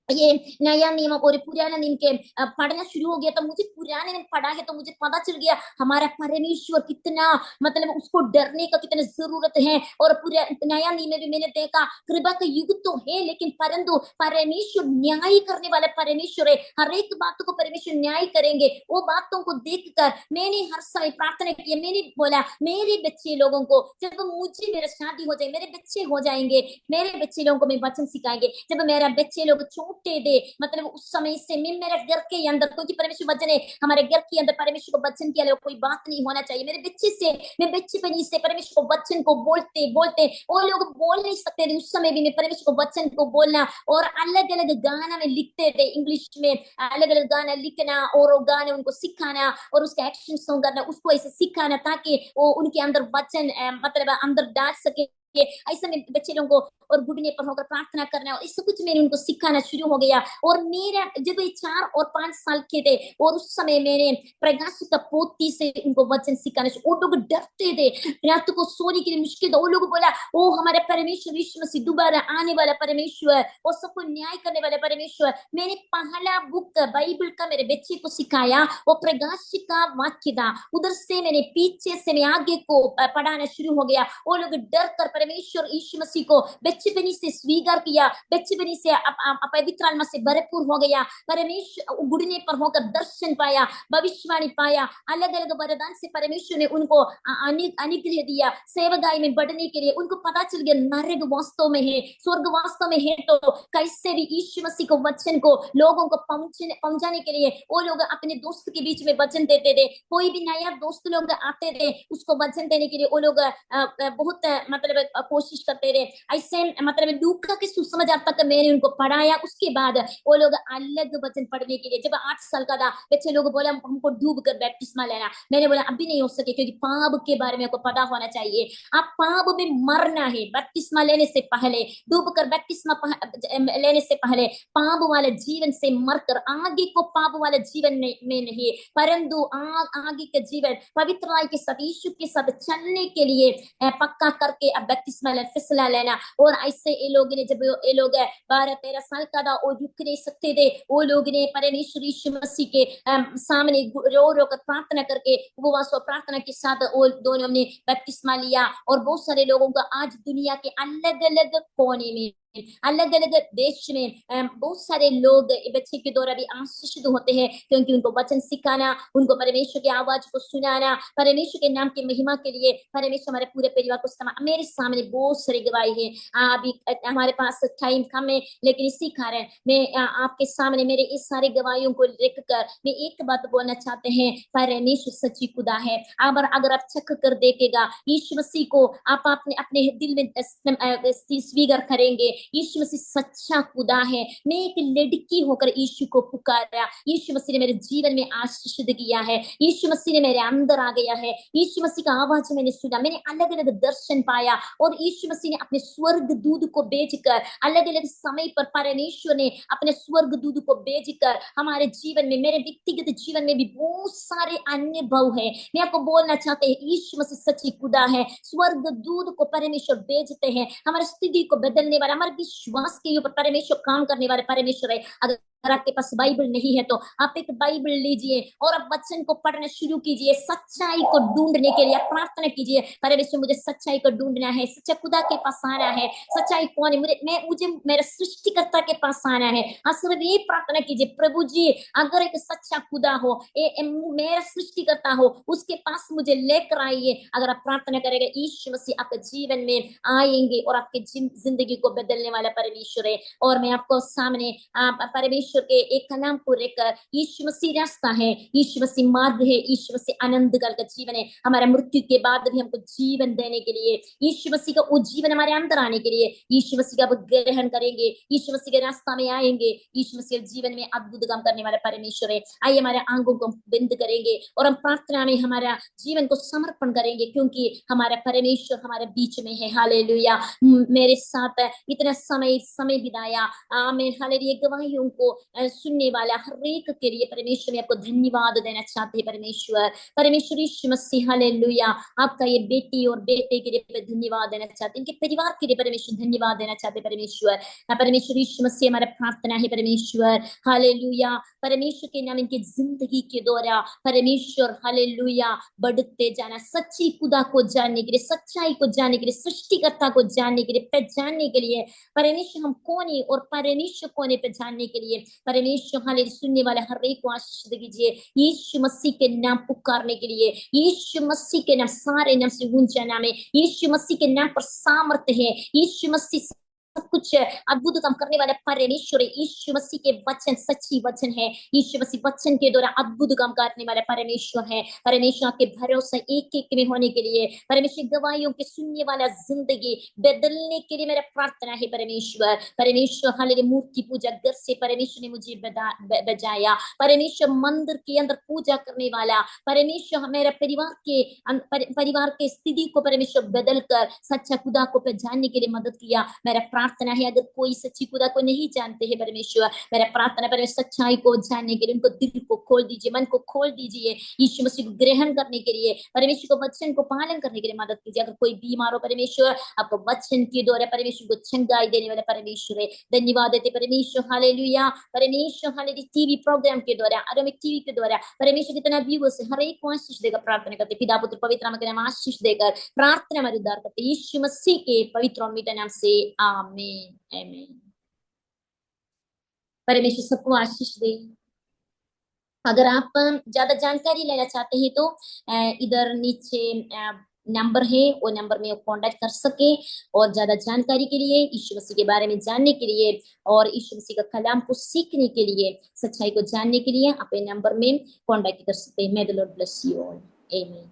ये नया नियम और पुराना नियम के पढ़ना शुरू हो गया, तो मुझे पुराने नियम पढ़ा है तो मुझे पता चल गया हमारा परमेश्वर कितना मतलब उसको डरने का कितना जरूरत है। और पूरा नया नियम में भी मैंने देखा कृपा का युग तो है, लेकिन परंतु परमेश्वर न्याय करने वाला परमेश्वर है। हर एक बातों को परमेश्वर न्याय करेंगे। वो बातों को देखकर मैंने हर समय प्रार्थना की, मैंने बोला मेरे बच्चे लोगों को, जब मुझे मेरा शादी हो जाए, मेरे बच्चे हो जाएंगे, मेरे बच्चे लोगों को मैं वचन सिखाएंगे। जब मेरा बच्चे लोग दे मतलब उस समय से मैं मेरे घर के अंदर, क्योंकि परमेश्वर वचन है हमारे घर के अंदर, परमेश्वर को वचन के अलावा कोई बात नहीं होना चाहिए। मेरे बच्चे से मैं बचपन से परमेश्वर को वचन को बोलते बोलते, वो लोग बोल नहीं सकते थे उस समय भी मैं परमेश्वर को वचन को बोलना और अलग अलग गाना में लिखते थे, इंग्लिश में अलग अलग गाना लिखना और वो गाने उनको सिखाना और उसका एक्शन सॉन्ग करना, उसको ऐसे सिखाना ताकि वो उनके अंदर वचन मतलब अंदर डाल सके। ऐसा में बच्चे लोगों को और घुटने पर होकर प्रार्थना करना और इससे कुछ मैंने उनको सिखाना शुरू हो गया। और मेरा जब ये 4 और 5 साल के थे और उस समय मैंने प्रकाश का पोती से उनको वचन सिखाना शुरू। वो लोग डरते थे, रात को सोने के लिए मुश्किल था। वो लोग बोला वो हमारे परमेश्वर यीशु मसीह दोबारा आने वाला परमेश्वर और सबको न्याय करने वाला परमेश्वर। मैंने पहला बुक बाइबल का मेरे बच्चे को सिखाया, वो प्रकाश का वाक्य था। उधर से मैंने पीछे से मैं आगे को पढ़ाना शुरू हो गया। वो लोग डर कर परमेश्वर यीशु मसीह को बचपनी से स्वीकार किया, बचपनी से पवित्र आत्मा से भरपूर हो गया। परमेश्वर घुटने पर होकर दर्शन पाया, भविष्यवाणी पाया, अलग अलग वरदान से परमेश्वर ने उनको अनुग्रह दिया सेवकाई में बढ़ने के लिए। उनको पता चल गया नरक वास्तव में है, स्वर्ग वास्तव में है, तो कैसे भी यीशु मसीह को वचन को लोगों को पहुंचाने के लिए वो लोग अपने दोस्त के बीच में वचन देते थे। कोई भी नया दोस्त लोग आते थे उसको वचन देने के लिए वो लोग बहुत मतलब कोशिश करते थे। ऐसे मतलब लूका के सुसमाचार तक मैंने उनको पढ़ाया। उसके बाद वो लोग अलग वचन पढ़ने के लिए, जब 8 साल का था, बच्चे लोग बोला हमको डूब कर बैप्टिस्मा लेना। मैंने बोला अभी नहीं हो सके, क्योंकि पाप के बारे में आपको पता होना चाहिए। आप पाप में मरना है बैप्टिस्मा लेने से पहले, डूब कर बैप्टिस्मा लेने से पहले पाप वाले जीवन से मरकर आगे को पाप वाले जीवन में नहीं, परंतु आगे का जीवन पवित्रता के साथ यीशु के साथ चलने के लिए पक्का करके अब बपतिस्मा फिसला लेना। और ऐसे ये लोग ने, जब ये लोग 12-13 साल का था, वो रुक नहीं सकते थे, वो लोग ने परमेश्वर यीशु मसीह के सामने रो रो कर प्रार्थना करके उपवास और प्रार्थना के साथ वो दोनों ने बपतिस्मा लिया। और बहुत सारे लोगों का आज दुनिया के अलग अलग कोने में, अलग अलग देश में बहुत सारे लोग बच्चे के द्वारा भी आशीषित होते हैं, क्योंकि उनको वचन सिखाना, उनको परमेश्वर की आवाज को सुनाना, परमेश्वर के नाम की महिमा के लिए परमेश्वर हमारे पूरे परिवार को मेरे सामने बहुत सारी गवाही है। अभी हमारे पास टाइम कम है, लेकिन इसी कारण मैं आपके सामने मेरे इस सारी गवाहियों को लिखकर मैं एक बात बोलना चाहते हैं, परमेश्वर सच्ची खुदा है। अगर आप चख कर देखेगा यीशु मसीह को, आप अपने दिल में स्वीकार करेंगे यीशु मसीह सच्चा खुदा है। मैं एक लड़की होकर यीशु को पुकारा, यीशु मसीह ने मेरे जीवन में आशीषित किया है, यीशु मसीह ने मेरे अंदर आ गया है, यीशु मसीह का आवाज मैंने सुना, मैंने अलग अलग दर्शन पाया। और यीशु मसीह ने अपने स्वर्ग दूत को भेजकर अलग अलग समय पर परमेश्वर ने अपने स्वर्ग दूत को भेजकर हमारे जीवन में, मेरे व्यक्तिगत जीवन में भी बहुत सारे अनुभव है। मैं आपको बोलना चाहते हैं यीशु मसीह सच्ची खुदा है। स्वर्ग दूत को परमेश्वर भेजते हैं, हमारी स्थिति को बदलने वाला, हमारे विश्वास के ऊपर परमेश्वर काम करने वाले परमेश्वर है। अगर अगर आपके पास बाइबल नहीं है तो आप एक बाइबल लीजिए और आप वचन को पढ़ना शुरू कीजिए, सच्चाई को ढूंढने के लिए प्रार्थना कीजिए। परमेश्वर मुझे सच्चाई को ढूंढना है, सच्चा खुदा के पास आना है। सच्चाई कौन है? मुझे मेरे सृष्टिकर्ता के पास आना है। हाँ, सिर्फ ये प्रार्थना कीजिए, प्रभु जी अगर एक सच्चा खुदा हो, मेरा सृष्टिकर्ता हो, उसके पास मुझे लेकर आइए। अगर आप प्रार्थना करेंगे, यीशु मसीह आपके जीवन में आएंगे और आपके जिंदगी को बदलने वाला परमेश्वर है। और मैं आपको सामने परमेश्वर के एक कलाम को लेकर, यीशु मसीह रास्ता है, यीशु मसीह मार्ग है, यीशु मसीह आनंद काल का जीवन है। हमारा मृत्यु के बाद भी हमको जीवन देने के लिए, यीशु मसीह का वो जीवन हमारे अंदर आने के लिए, यीशु मसीह का ग्रहण करेंगे, यीशु मसीह के रास्ता में आएंगे। यीशु मसीह जीवन में अद्भुत काम करने वाला परमेश्वर है। आइए हमारे आंखों को बंद करेंगे और हम प्रार्थना में हमारा जीवन को समर्पण करेंगे, क्योंकि हमारा परमेश्वर हमारे बीच में है। हालेलुया। मेरे साथ इतना समय बिताया, आमीन, हालेलुया, गवाहियों को सुनने वाला हर एक के लिए परमेश्वर में आपको धन्यवाद देना चाहते हैं। परमेश्वर यीशु मसीह, हालेलुया, आपका ये बेटी और बेटे के लिए धन्यवाद देना चाहते हैं, इनके परिवार के लिए परमेश्वर धन्यवाद देना चाहते हैं। परमेश्वर यीशु मसीह हमारा प्रार्थना है परमेश्वर, हालेलुया, परमेश्वर के नाम इनकी जिंदगी के द्वारा परमेश्वर, हालेलुया, बढ़ते जाना, सच्ची खुदा को जानने के लिए, सच्चाई को जानने के लिए, सृष्टिकर्ता को जानने के लिए, पहचानने के लिए, परमेश्वर हम कौन है और परमेश्वर कौन है पहचानने के लिए परमेश्वर, हालेलुया, सुनने वाले हर एक को आशीष दीजिए। यीशु मसीह के नाम पुकारने के लिए, यीशु मसीह के नाम सारे नाम से ऊंचा नाम है, यीशु मसीह के नाम पर सामर्थ्य है, यीशु मसीह सब कुछ अद्भुत काम करने वाला परमेश्वर है। यीशु मसीह के वचन सच्ची वचन है, यीशु मसीह वचन के द्वारा अद्भुत काम करने वाला परमेश्वर है। परमेश्वर के भरोसा एक एक में होने के लिए, परमेश्वर गवाहियों के सुनने वाला जिंदगी बदलने के लिए मेरा प्रार्थना है। परमेश्वर हालेलुया, मूर्ति पूजा घर से परमेश्वर ने मुझे बजाया, परमेश्वर मंदिर के अंदर पूजा करने वाला परमेश्वर मेरा परिवार के स्थिति को परमेश्वर बदलकर सच्चा खुदा को पहचानने के लिए मदद किया। मेरा प्रार्थना है अगर कोई सच्ची खुदा को नहीं जानते हैं परमेश्वर, मेरा प्रार्थना परमेश्वर सच्चाई को जानने के लिए उनको दिल को खोल दीजिए, मन को खोल दीजिए, यीशु मसीह को ग्रहण करने के लिए, परमेश्वर को वचन को पालन करने के लिए मदद कीजिए। अगर कोई बीमार हो परमेश्वर, आपको वचन के द्वारा परमेश्वर को चंगाई देने वाला परमेश्वर है। धन्यवाद देते परमेश्वर, हालेलुया, परमेश्वर हालेलुया, टीवी प्रोग्राम के द्वारा, आरामिक टीवी के द्वारा परमेश्वर कितना व्यूअर्स है, हर एक को आशीष देकर प्रार्थना करते, पिता पुत्र पवित्र आत्मा के नाम आशीष देकर प्रार्थना में उद्धार करते, यीशु मसीह के पवित्र और मीठे नाम से आमीन, आमीन। परमेश्वर सबको आशीष दे। अगर आप ज्यादा जानकारी लेना चाहते हैं तो इधर नीचे नंबर है, वो नंबर में कांटेक्ट कर सके। और ज्यादा जानकारी के लिए, यीशु मसीह के बारे में जानने के लिए और यीशु मसीह का कलाम को सीखने के लिए, सच्चाई को जानने के लिए आप नंबर में कांटेक्ट कर सकते हैं। मे the Lord bless you all, आमीन।